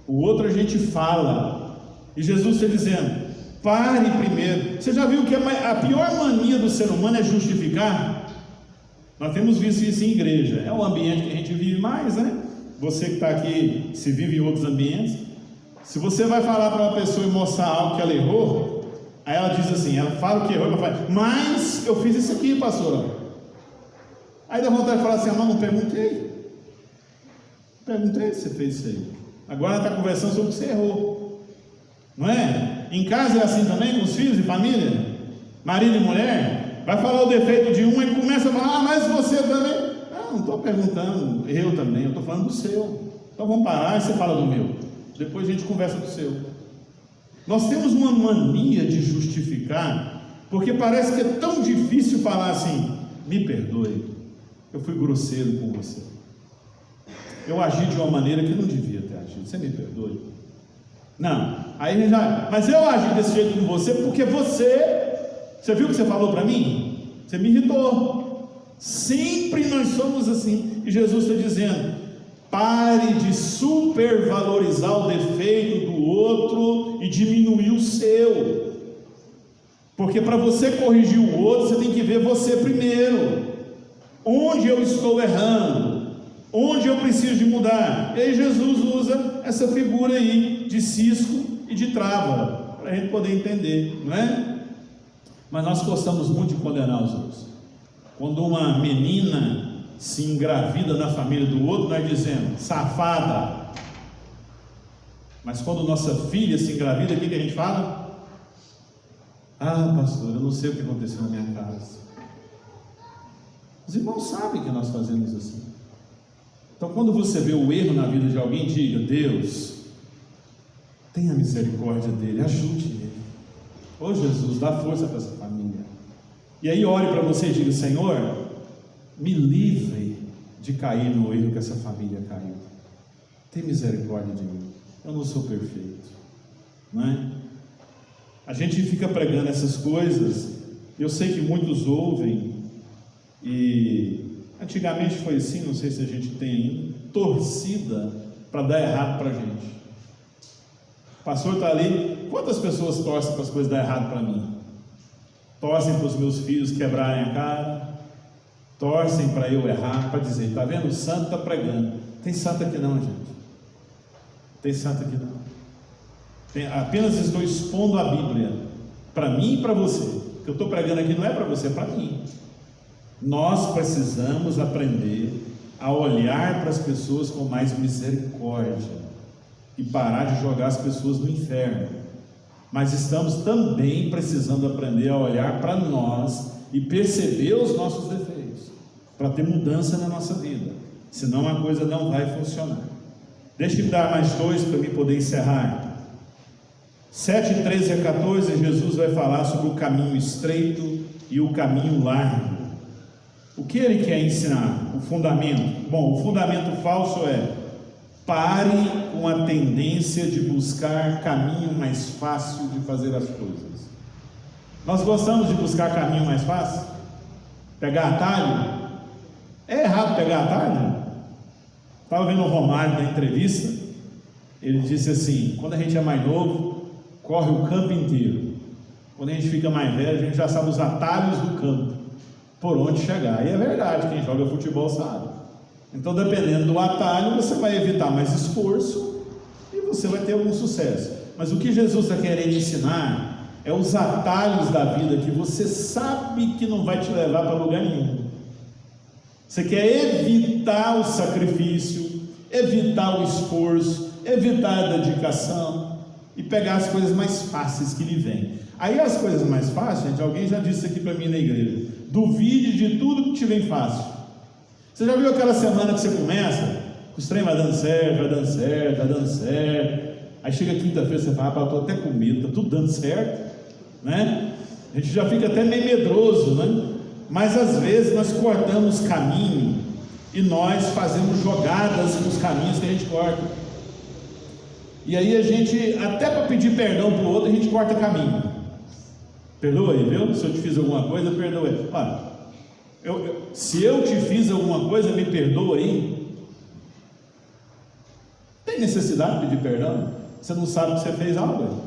o outro a gente fala. E Jesus está dizendo: pare primeiro. Você já viu que a pior mania do ser humano é justificar? Nós temos visto isso em igreja. É o ambiente que a gente vive mais, né? Você que está aqui, se vive em outros ambientes. Se você vai falar para uma pessoa e mostrar algo que ela errou, aí ela diz assim, ela fala o que errou, ela fala: mas eu fiz isso aqui, pastor. Aí dá vontade de falar assim: não perguntei. Perguntei se você fez isso aí. Agora ela está conversando sobre o que você errou. Não é? Em casa é assim também, com os filhos e família? Marido e mulher? Vai falar o defeito de um e começa a falar: mas você também. Não estou perguntando, eu também, eu estou falando do seu. Então vamos parar e você fala do meu. Depois a gente conversa do seu. Nós temos uma mania de justificar, porque parece que é tão difícil falar assim: me perdoe, eu fui grosseiro com você. Eu agi de uma maneira que não devia ter agido. sentido. Você me perdoe? Não. Aí ele já, mas eu agi desse jeito com você porque você viu o que você falou para mim? Você me irritou. Sempre nós somos assim. E Jesus está dizendo: pare de supervalorizar o defeito do outro e diminuir o seu. Porque para você corrigir o outro, você tem que ver você primeiro. Onde eu estou errando? Onde eu preciso de mudar? E aí Jesus usa essa figura aí de cisco e de trava, para a gente poder entender, não é? Mas nós gostamos muito de condenar os outros. Quando uma menina se engravida na família do outro, nós dizemos, safada. Mas quando nossa filha se engravida, o que a gente fala? Ah, pastor, eu não sei o que aconteceu na minha casa. Os irmãos sabem que nós fazemos assim. Então, quando você vê o erro na vida de alguém, diga: Deus, tenha misericórdia dele, ajude ele. Ô Jesus, dá força para essa família. E aí ore para você e diga: Senhor, me livre de cair no erro que essa família caiu. Tem misericórdia de mim. Eu não sou perfeito, não é? A gente fica pregando essas coisas. Eu sei que muitos ouvem. E antigamente foi assim, não sei se a gente tem torcida para dar errado para a gente. O pastor está ali, quantas pessoas torcem para as coisas dar errado para mim? Torcem para os meus filhos quebrarem a cara, torcem para eu errar, para dizer, está vendo? O santo está pregando. Tem santo aqui não, gente. Tem santo aqui não. Apenas estou expondo a Bíblia para mim e para você. O que eu estou pregando aqui não é para você, é para mim. Nós precisamos aprender a olhar para as pessoas com mais misericórdia e parar de jogar as pessoas no inferno. Mas estamos também precisando aprender a olhar para nós e perceber os nossos defeitos, para ter mudança na nossa vida, senão a coisa não vai funcionar. Deixa eu dar mais dois para mim poder encerrar. 7, 13 a 14, Jesus vai falar sobre o caminho estreito e o caminho largo. O que ele quer ensinar? O fundamento. Bom, o fundamento falso é: pare com a tendência de buscar caminho mais fácil de fazer as coisas. Nós gostamos de buscar caminho mais fácil? Pegar atalho? É errado pegar atalho? Estava vendo o Romário na entrevista. Ele disse assim: quando a gente é mais novo, corre o campo inteiro. Quando a gente fica mais velho, a gente já sabe os atalhos do campo, por onde chegar. E é verdade, quem joga futebol sabe. Então, dependendo do atalho, você vai evitar mais esforço e você vai ter algum sucesso. Mas o que Jesus está querendo ensinar é os atalhos da vida que você sabe que não vai te levar para lugar nenhum. Você quer evitar o sacrifício, evitar o esforço, evitar a dedicação e pegar as coisas mais fáceis que lhe vêm. Aí as coisas mais fáceis, gente, alguém já disse aqui para mim na igreja: duvide de tudo que te vem fácil. Você já viu aquela semana que você começa, os trem vai dando certo, vai dando certo, vai dando certo. Aí chega quinta-feira, você fala: eu estou até com medo, está tudo dando certo, né? A gente já fica até meio medroso, né? Mas às vezes nós cortamos caminho e nós fazemos jogadas nos caminhos que a gente corta. E aí a gente, até para pedir perdão para o outro, a gente corta caminho. Perdoa aí, viu? Se eu te fiz alguma coisa, perdoa aí. Olha, se eu te fiz alguma coisa, me perdoa aí. Tem necessidade de pedir perdão? Você não sabe que você fez algo.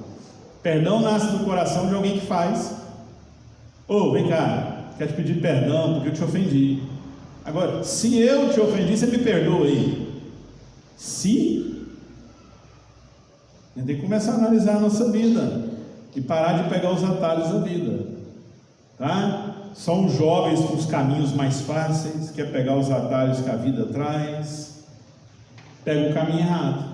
Perdão nasce do coração de alguém que faz. Ô, vem cá, quero te pedir perdão porque eu te ofendi. Agora, se eu te ofendi, você me perdoa aí. Se a gente tem que começar a analisar a nossa vida e parar de pegar os atalhos da vida, tá? São jovens com os caminhos mais fáceis, quer pegar os atalhos que a vida traz, pega o caminho errado,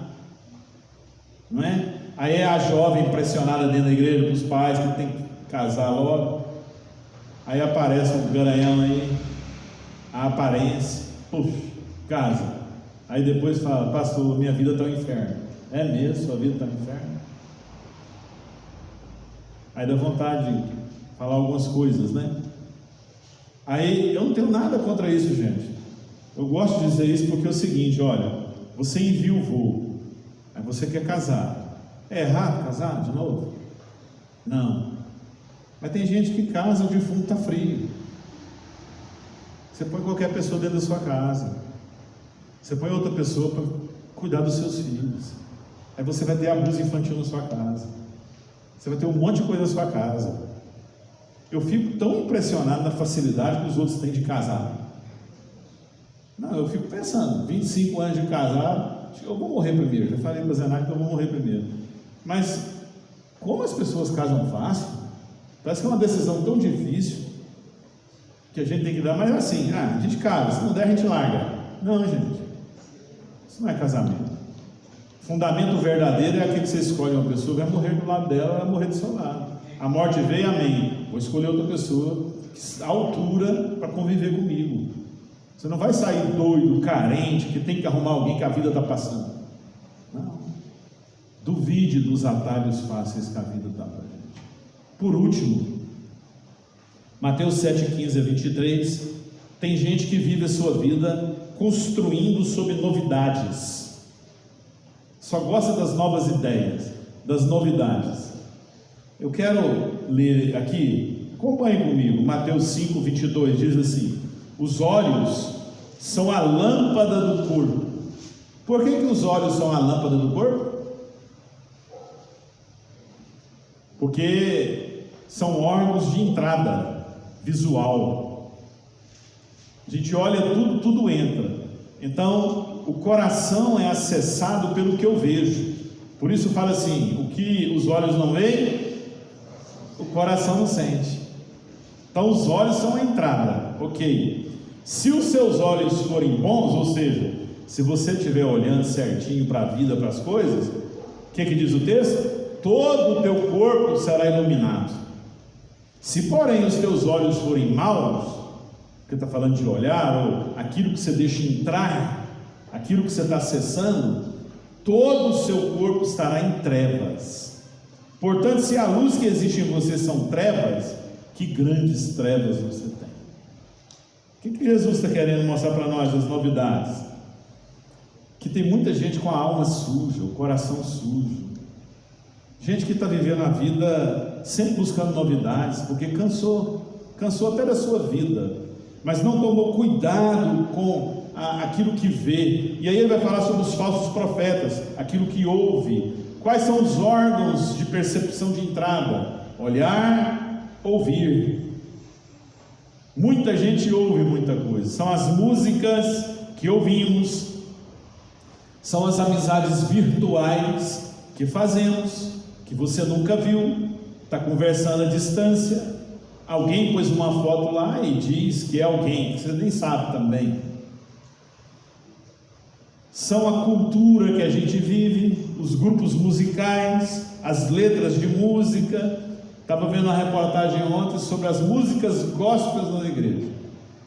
não é? Aí é a jovem pressionada dentro da igreja para os pais que tem que casar logo. Aí aparece um garanhão aí, a aparência, puxa, casa. Aí depois fala: pastor, minha vida está um inferno. É mesmo? Sua vida está no inferno? Aí dá vontade de falar algumas coisas, né? Aí eu não tenho nada contra isso, gente. Eu gosto de dizer isso porque é o seguinte: olha, você enviou o voo, Aí você quer casar. É errado casar de novo? Não. Mas tem gente que casa, o defunto está frio. Você põe qualquer pessoa dentro da sua casa. Você põe outra pessoa para cuidar dos seus filhos. Aí você vai ter abuso infantil na sua casa. Você vai ter um monte de coisa na sua casa. Eu fico tão impressionado na facilidade que os outros têm de casar. Não, eu fico pensando, 25 anos de casado, eu vou morrer primeiro. Já falei para o Zenac que eu vou morrer primeiro. Mas, como as pessoas casam fácil, parece que é uma decisão tão difícil, que a gente tem que dar, mas assim, a gente casa, se não der a gente larga. Não, gente, isso não é casamento. Fundamento verdadeiro é aquele que você escolhe uma pessoa, vai morrer do lado dela, vai morrer do seu lado. A morte veio, amém. Vou escolher outra pessoa à altura para conviver comigo. Você não vai sair doido, carente, que tem que arrumar alguém que a vida está passando. Não. Duvide dos atalhos fáceis que a vida dá para a gente. Por último, Mateus 7:15 a 23, tem gente que vive a sua vida construindo sobre novidades. Só gosta das novas ideias, das novidades. Eu quero ler aqui, acompanhe comigo, Mateus 5:22 diz assim: os olhos são a lâmpada do corpo. Por que os olhos são a lâmpada do corpo? Porque são órgãos de entrada visual. A gente olha, tudo entra. Então, o coração é acessado pelo que eu vejo. Por isso fala assim: o que os olhos não veem, o coração não sente. Então os olhos são a entrada, ok. Se os seus olhos forem bons, ou seja, se você estiver olhando certinho para a vida, para as coisas, o que diz o texto? Todo o teu corpo será iluminado. Se porém os teus olhos forem maus, porque está falando de olhar, ou aquilo que você deixa entrar, aquilo que você está acessando, todo o seu corpo estará em trevas. Portanto, se a luz que existe em você são trevas, que grandes trevas você tem. O que Jesus está querendo mostrar para nós, as novidades? Que tem muita gente com a alma suja, o coração sujo, gente que está vivendo a vida sempre buscando novidades, porque cansou até da sua vida, mas não tomou cuidado com aquilo que vê. E aí ele vai falar sobre os falsos profetas, aquilo que ouve. Quais são os órgãos de percepção de entrada? Olhar, ouvir. Muita gente ouve muita coisa. São as músicas que ouvimos, são as amizades virtuais que fazemos, que você nunca viu, está conversando à distância. Alguém pôs uma foto lá e diz que é alguém, que você nem sabe também. São a cultura que a gente vive, os grupos musicais, as letras de música. Estava vendo uma reportagem ontem sobre as músicas gospels na igreja.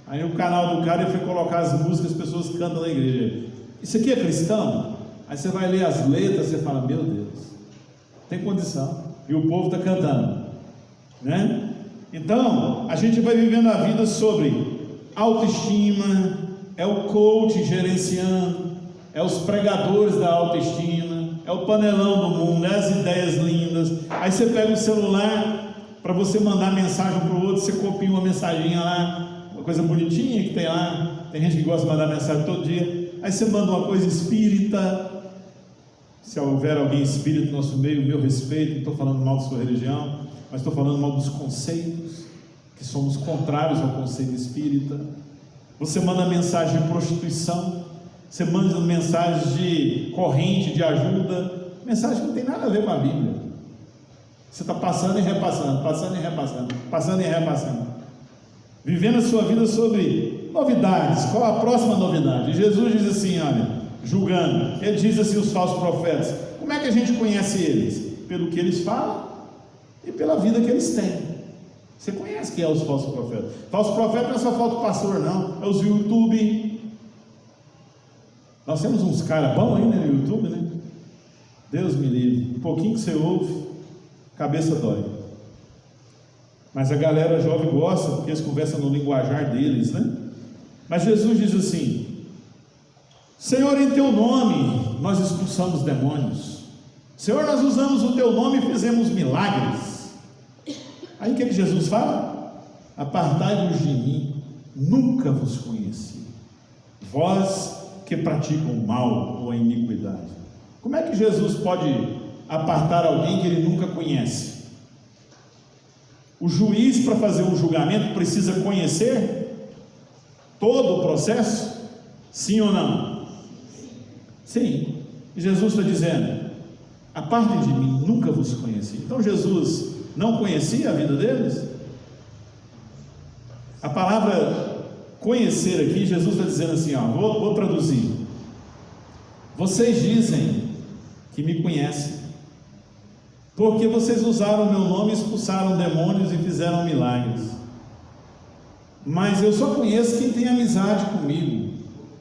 Aí o canal do cara foi colocar as músicas, as pessoas cantam na igreja. Isso aqui é cristão? Aí você vai ler as letras, você fala: meu Deus, tem condição. E o povo está cantando, né? Então, a gente vai vivendo a vida sobre autoestima, é o coach gerenciando, é os pregadores da autoestima, é o panelão do mundo, é as ideias lindas. Aí você pega o celular para você mandar mensagem para o outro, você copia uma mensaginha lá, uma coisa bonitinha que tem lá. Tem gente que gosta de mandar mensagem todo dia. Aí você manda uma coisa espírita. Se houver alguém espírita no nosso meio, meu respeito, não estou falando mal da sua religião, mas estou falando mal dos conceitos, que somos contrários ao conceito espírita. Você manda mensagem de prostituição, você manda mensagem de corrente de ajuda, mensagem que não tem nada a ver com a Bíblia. Você está passando e repassando, passando e repassando, passando e repassando, vivendo a sua vida sobre novidades. Qual a próxima novidade? Jesus diz assim, olha, julgando, ele diz assim, os falsos profetas, como é que a gente conhece eles? Pelo que eles falam e pela vida que eles têm. Você conhece quem é os falsos profetas? Falso profeta não é só falso pastor, não, é os YouTube. Nós temos uns caras bons ainda no YouTube, né? Deus me livre, um pouquinho que você ouve, cabeça dói. Mas a galera jovem gosta, porque eles conversam no linguajar deles, né? Mas Jesus diz assim, Senhor, em teu nome nós expulsamos demônios. Senhor, nós usamos o teu nome e fizemos milagres. Aí o que Jesus fala? Apartai-vos de mim, nunca vos conheci, vós que praticam o mal ou a iniquidade. Como é que Jesus pode apartar alguém que ele nunca conhece? O juiz, para fazer um julgamento, precisa conhecer todo o processo? Sim ou não? Sim. E Jesus está dizendo: apartem de mim, nunca vos conheci. Então Jesus não conhecia a vida deles? A palavra conhecer aqui, Jesus está dizendo assim, vou traduzir. Vocês dizem que me conhecem, porque vocês usaram o meu nome, expulsaram demônios e fizeram milagres. Mas eu só conheço quem tem amizade comigo,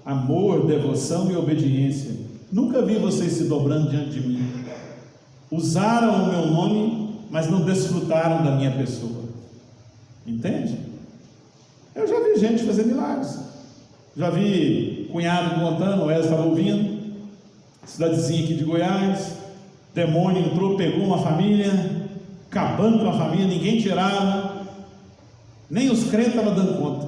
amor, devoção e obediência. Nunca vi vocês se dobrando diante de mim. Usaram o meu nome, mas não desfrutaram da minha pessoa. Entende? Eu já vi gente fazer milagres. Já vi cunhado contando, o Wesley estava ouvindo, cidadezinha aqui de Goiás, demônio entrou, pegou uma família, acabando com a família, ninguém tirava, nem os crentes estavam dando conta.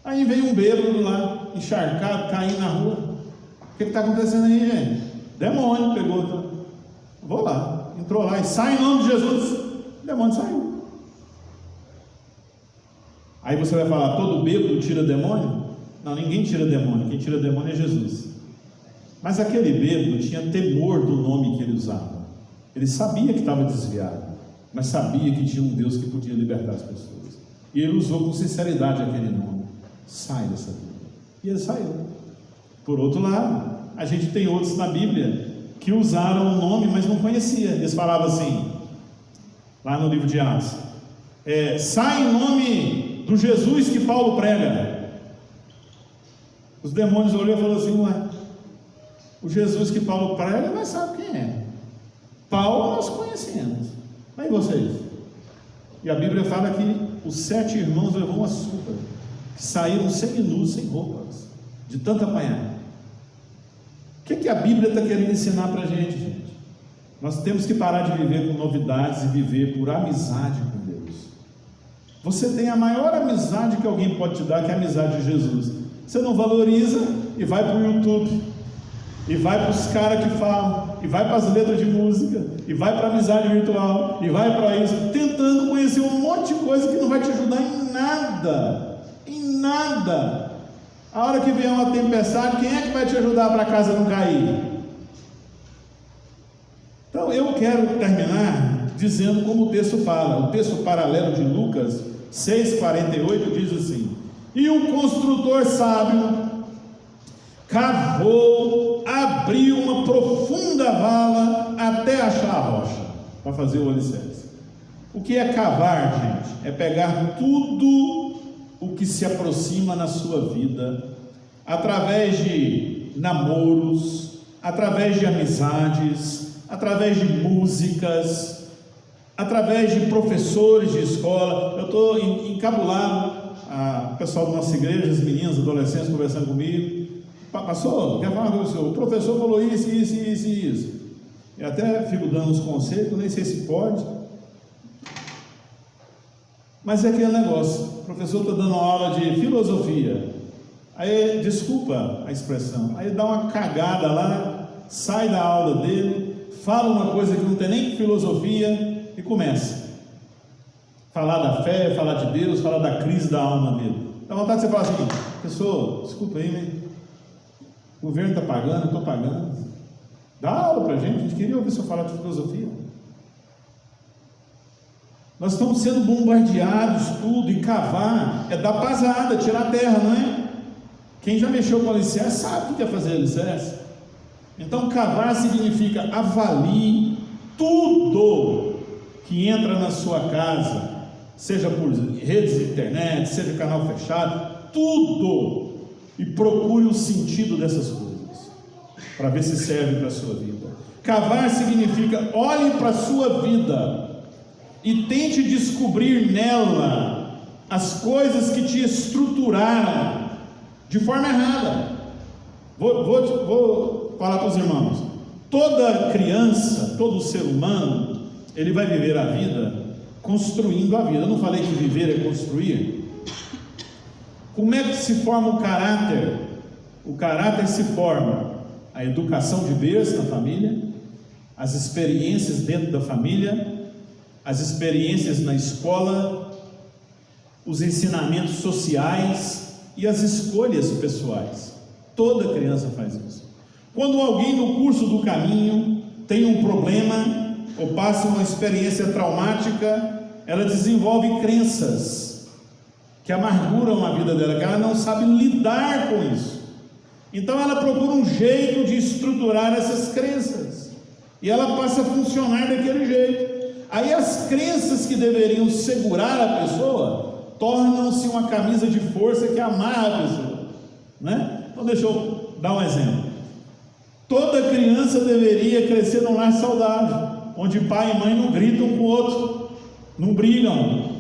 Aí veio um bêbado lá, encharcado, caindo na rua. O que está acontecendo aí, gente? Demônio pegou. Vou lá, entrou lá e sai em nome de Jesus. O demônio saiu. Aí você vai falar, todo bêbado tira demônio? Não, ninguém tira demônio, quem tira demônio é Jesus. Mas aquele bêbado tinha temor do nome que ele usava. Ele sabia que estava desviado, mas sabia que tinha um Deus que podia libertar as pessoas. E ele usou com sinceridade aquele nome: sai dessa vida. E ele saiu. Por outro lado, a gente tem outros na Bíblia que usaram o nome, mas não conhecia. Eles falavam assim, lá no livro de Atos: sai em nome do Jesus que Paulo prega. Os demônios olharam e falaram assim: ué, o Jesus que Paulo prega, nós sabemos quem é. Paulo nós conhecemos, mas e vocês? E a Bíblia fala que os 7 irmãos levou uma surra, que saíram seminus, sem roupas, de tanto apanhar. O que a Bíblia está querendo ensinar para a gente? Nós temos que parar de viver com novidades e viver por amizade com Deus. Você tem a maior amizade que alguém pode te dar, que é a amizade de Jesus. Você não valoriza e vai para o YouTube, e vai para os caras que falam, e vai para as letras de música, e vai para a amizade virtual, e vai para isso, tentando conhecer um monte de coisa que não vai te ajudar em nada. Em nada. A hora que vier uma tempestade, quem é que vai te ajudar para a casa não cair? Então eu quero terminar dizendo como o texto fala. O texto paralelo de Lucas 6,48 diz assim: e o construtor sábio cavou, abriu uma profunda vala até achar a rocha para fazer o alicerce. O que é cavar, gente? É pegar tudo o que se aproxima na sua vida, através de namoros, através de amizades, através de músicas, através de professores de escola. Eu estou encabulado, o pessoal da nossa igreja, as meninas, adolescentes conversando comigo: pastor, quer falar com o senhor? O professor falou isso. Eu até fico dando uns conselhos, nem sei se pode, mas é aquele negócio. O professor está dando uma aula de filosofia, aí, desculpa a expressão, aí dá uma cagada lá, sai da aula dele, fala uma coisa que não tem nem filosofia e começa a falar da fé, falar de Deus, falar da crise da alma dele. Dá vontade de você falar assim: professor, desculpa aí, né? O governo está pagando, eu estou pagando, dá aula para a gente queria ouvir o senhor falar de filosofia. Nós estamos sendo bombardeados, tudo, e cavar é dar pasada, tirar a terra, não é? Quem já mexeu com alicerce sabe o que é fazer alicerce. Então cavar significa avalie tudo que entra na sua casa, seja por redes de internet, seja canal fechado, tudo, e procure o sentido dessas coisas, para ver se serve para a sua vida. Cavar significa olhe para a sua vida e tente descobrir nela as coisas que te estruturaram de forma errada. Vou falar para os irmãos, toda criança, todo ser humano, ele vai viver a vida construindo a vida. Eu não falei que viver é construir? Como é que se forma o caráter? O caráter se forma a educação de berço na família, as experiências dentro da família, as experiências na escola, os ensinamentos sociais e as escolhas pessoais. Toda criança faz isso. Quando alguém no curso do caminho tem um problema ou passa uma experiência traumática, ela desenvolve crenças que amarguram a vida dela, que ela não sabe lidar com isso. Então ela procura um jeito de estruturar essas crenças e ela passa a funcionar daquele jeito. Aí as crenças que deveriam segurar a pessoa tornam-se uma camisa de força que amarra a pessoa, né? Então deixa eu dar um exemplo. Toda criança deveria crescer num lar saudável, onde pai e mãe não gritam um com o outro, não brigam,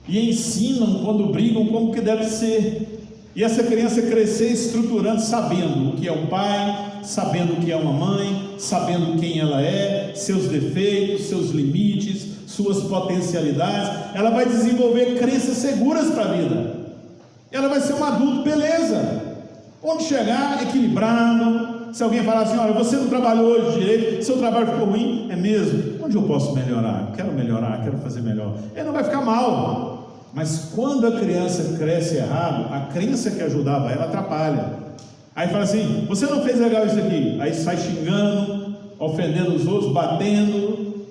e ensinam quando brigam como que deve ser. E essa criança crescer estruturando, sabendo o que é um pai, sabendo o que é uma mãe, sabendo quem ela é, seus defeitos, seus limites, suas potencialidades. Ela vai desenvolver crenças seguras para a vida. Ela vai ser um adulto, beleza. Onde chegar, equilibrado. Se alguém falar assim, olha, você não trabalhou hoje direito, seu trabalho ficou ruim, é mesmo. Onde eu posso melhorar, quero fazer melhor. Ele não vai ficar mal. Mas quando a criança cresce errado, a crença que ajudava ela atrapalha. Aí fala assim, você não fez legal isso aqui. Aí sai xingando, ofendendo os outros, batendo,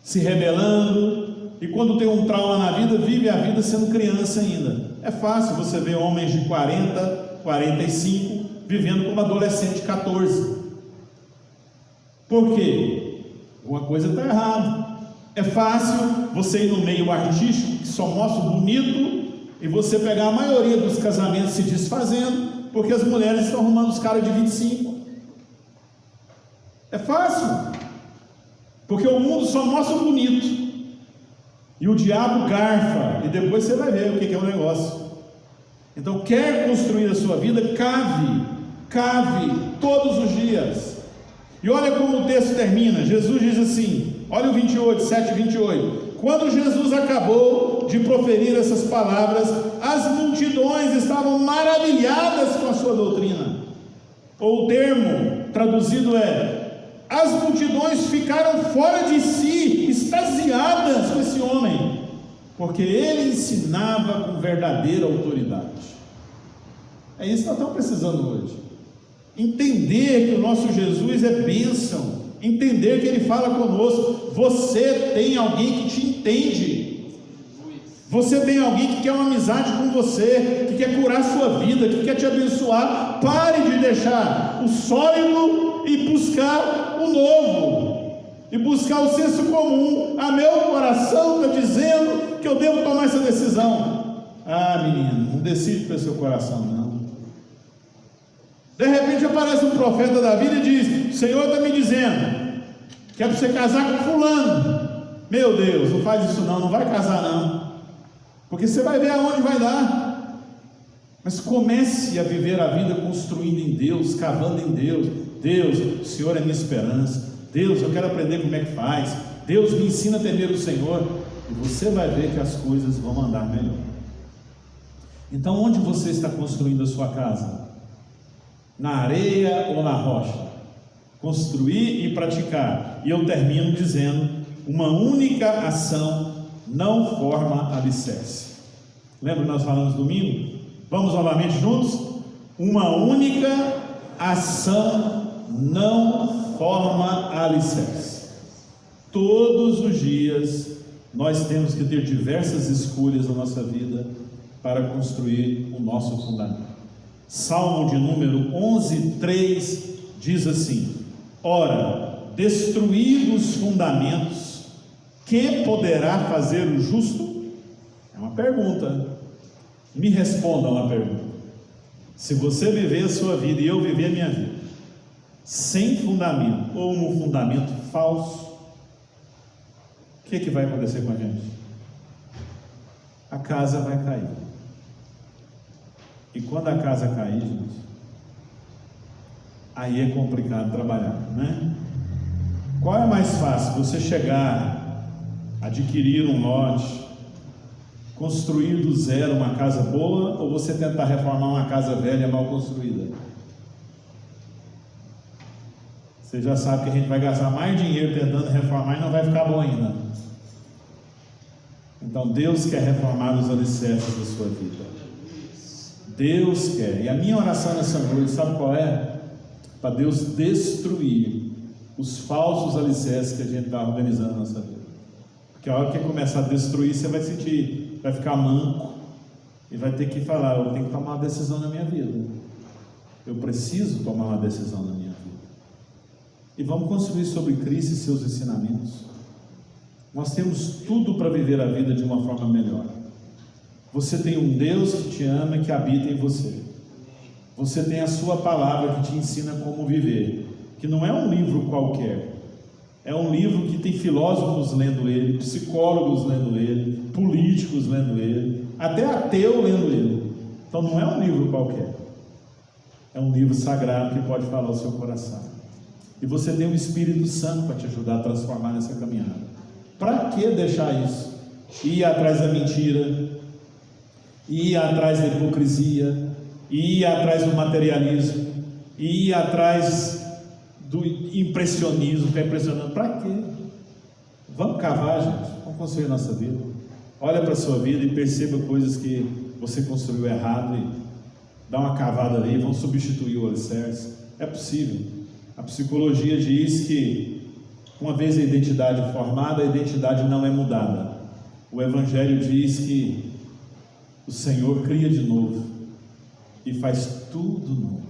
se rebelando. E quando tem um trauma na vida, vive a vida sendo criança ainda. É fácil você ver homens de 40, 45, vivendo como adolescente de 14. Por quê? Alguma coisa está errada. É fácil você ir no meio artístico, que só mostra o bonito, e você pegar a maioria dos casamentos se desfazendo, porque as mulheres estão arrumando os caras de 25. É fácil, porque o mundo só mostra o bonito, e o diabo garfa, e depois você vai ver o que é o negócio. Então, quer construir a sua vida, cave todos os dias. E olha como o texto termina. Jesus diz assim, olha o 28, 7 e 28. Quando Jesus acabou de proferir essas palavras, as multidões estavam maravilhadas com a sua doutrina. Ou o termo traduzido é: as multidões ficaram fora de si, extasiadas com esse homem, porque ele ensinava com verdadeira autoridade. É isso que nós estamos precisando hoje. Entender que o nosso Jesus é bênção, entender que Ele fala conosco. Você tem alguém que te entende, você tem alguém que quer uma amizade com você, que quer curar a sua vida, que quer te abençoar. Pare de deixar o sólido e buscar o novo, e buscar o senso comum. Meu coração está dizendo que eu devo tomar essa decisão. Menino, não decide pelo seu coração, não. De repente aparece um profeta da vida e diz: o Senhor está me dizendo que é para você casar com fulano. Meu Deus, não faz isso não vai casar não, porque você vai ver aonde vai dar. Mas comece a viver a vida construindo em Deus, cavando em Deus. Deus, o Senhor é minha esperança. Deus, eu quero aprender como é que faz. Deus, me ensina a temer o Senhor. E você vai ver que as coisas vão andar melhor. Então, onde você está construindo a sua casa? Na areia ou na rocha? Construir e praticar. E eu termino dizendo: uma única ação não forma alicerce. Lembra que nós falamos domingo? Vamos novamente juntos? Uma única ação não forma alicerce. Todos os dias nós temos que ter diversas escolhas na nossa vida para construir o nosso fundamento. Salmo de número 11:3 diz assim: ora, destruídos os fundamentos, que poderá fazer o justo? É uma pergunta. Me responda uma pergunta. Se você viver a sua vida e eu viver a minha vida sem fundamento, ou num fundamento falso, o que vai acontecer com a gente? A casa vai cair. E quando a casa cair, gente, aí é complicado trabalhar, né? Qual é mais fácil? Você chegar, adquirir um lote, construir do zero uma casa boa, ou você tentar reformar uma casa velha mal construída? Você já sabe que a gente vai gastar mais dinheiro tentando reformar e não vai ficar bom ainda. Então Deus quer reformar os alicerces da sua vida. Deus quer. E a minha oração nessa noite, sabe qual é? Para Deus destruir os falsos alicerces que a gente está organizando na nossa vida. Porque a hora que começar a destruir, você vai sentir, vai ficar manco e vai ter que falar: eu tenho que tomar uma decisão na minha vida. Eu preciso tomar uma decisão na minha vida. E vamos construir sobre Cristo e seus ensinamentos. Nós temos tudo para viver a vida de uma forma melhor. Você tem um Deus que te ama e que habita em você. Você tem a sua palavra que te ensina como viver, que não é um livro qualquer, é um livro que tem filósofos lendo ele, psicólogos lendo ele, políticos lendo ele, até ateu lendo ele. Então não é um livro qualquer, é um livro sagrado que pode falar ao seu coração. E você tem o Espírito Santo para te ajudar a transformar nessa caminhada. Para que deixar isso? Ir atrás da mentira, ir atrás da hipocrisia, ir atrás do materialismo, ir atrás do impressionismo, ficar impressionando. Para quê? Vamos cavar, gente. Vamos construir a nossa vida. Olha para a sua vida e perceba coisas que você construiu errado e dá uma cavada ali. Vamos substituir o alicerce. É possível. A psicologia diz que uma vez a identidade formada, a identidade não é mudada. O Evangelho diz que o Senhor cria de novo e faz tudo novo.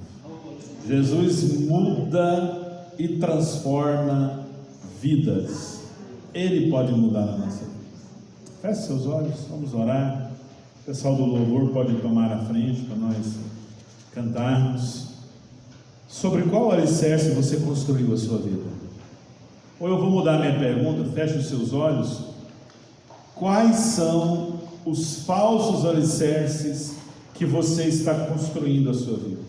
Jesus muda e transforma vidas. Ele pode mudar a nossa vida. Feche seus olhos, vamos orar. O pessoal do louvor pode tomar a frente para nós cantarmos. Sobre qual alicerce você construiu a sua vida? Ou eu vou mudar minha pergunta, feche os seus olhos. Quais são os falsos alicerces que você está construindo a sua vida?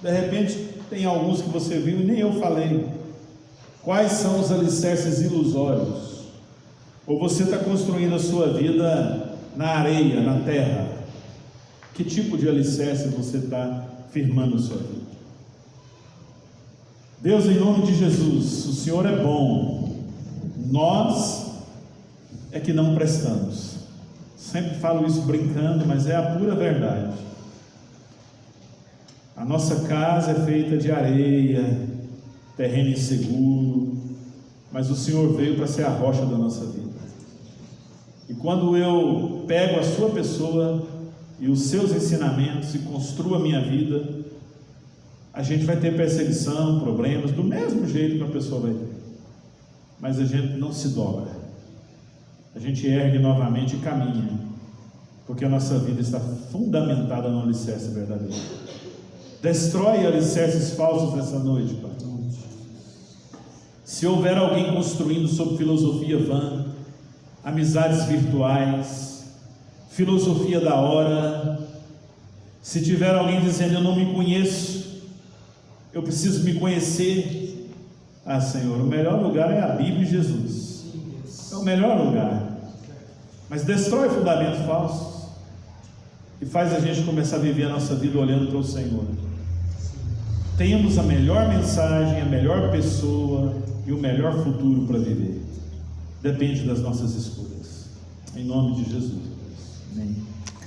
De repente tem alguns que você viu e nem eu falei. Quais são os alicerces ilusórios? Ou você está construindo a sua vida na areia, na terra? Que tipo de alicerce você está firmando a sua vida? Deus, em nome de Jesus, o Senhor é bom. Nós é que não prestamos. Sempre falo isso brincando, mas é a pura verdade. A nossa casa é feita de areia, terreno inseguro, mas o Senhor veio para ser a rocha da nossa vida. E quando eu pego a sua pessoa e os seus ensinamentos e construo a minha vida, a gente vai ter perseguição, problemas, do mesmo jeito que a pessoa vai ter. Mas a gente não se dobra. A gente ergue novamente e caminha, porque a nossa vida está fundamentada no alicerce verdadeiro. Destrói alicerces falsos nessa noite, Pai. Se houver alguém construindo sobre filosofia vã, amizades virtuais, filosofia da hora, se tiver alguém dizendo: eu não me conheço, eu preciso me conhecer. Ah, Senhor, o melhor lugar é a Bíblia e Jesus. É o melhor lugar. Mas destrói fundamentos falsos e faz a gente começar a viver a nossa vida olhando para o Senhor. Tenhamos a melhor mensagem, a melhor pessoa e o melhor futuro para viver. Depende das nossas escolhas. Em nome de Jesus. Amém.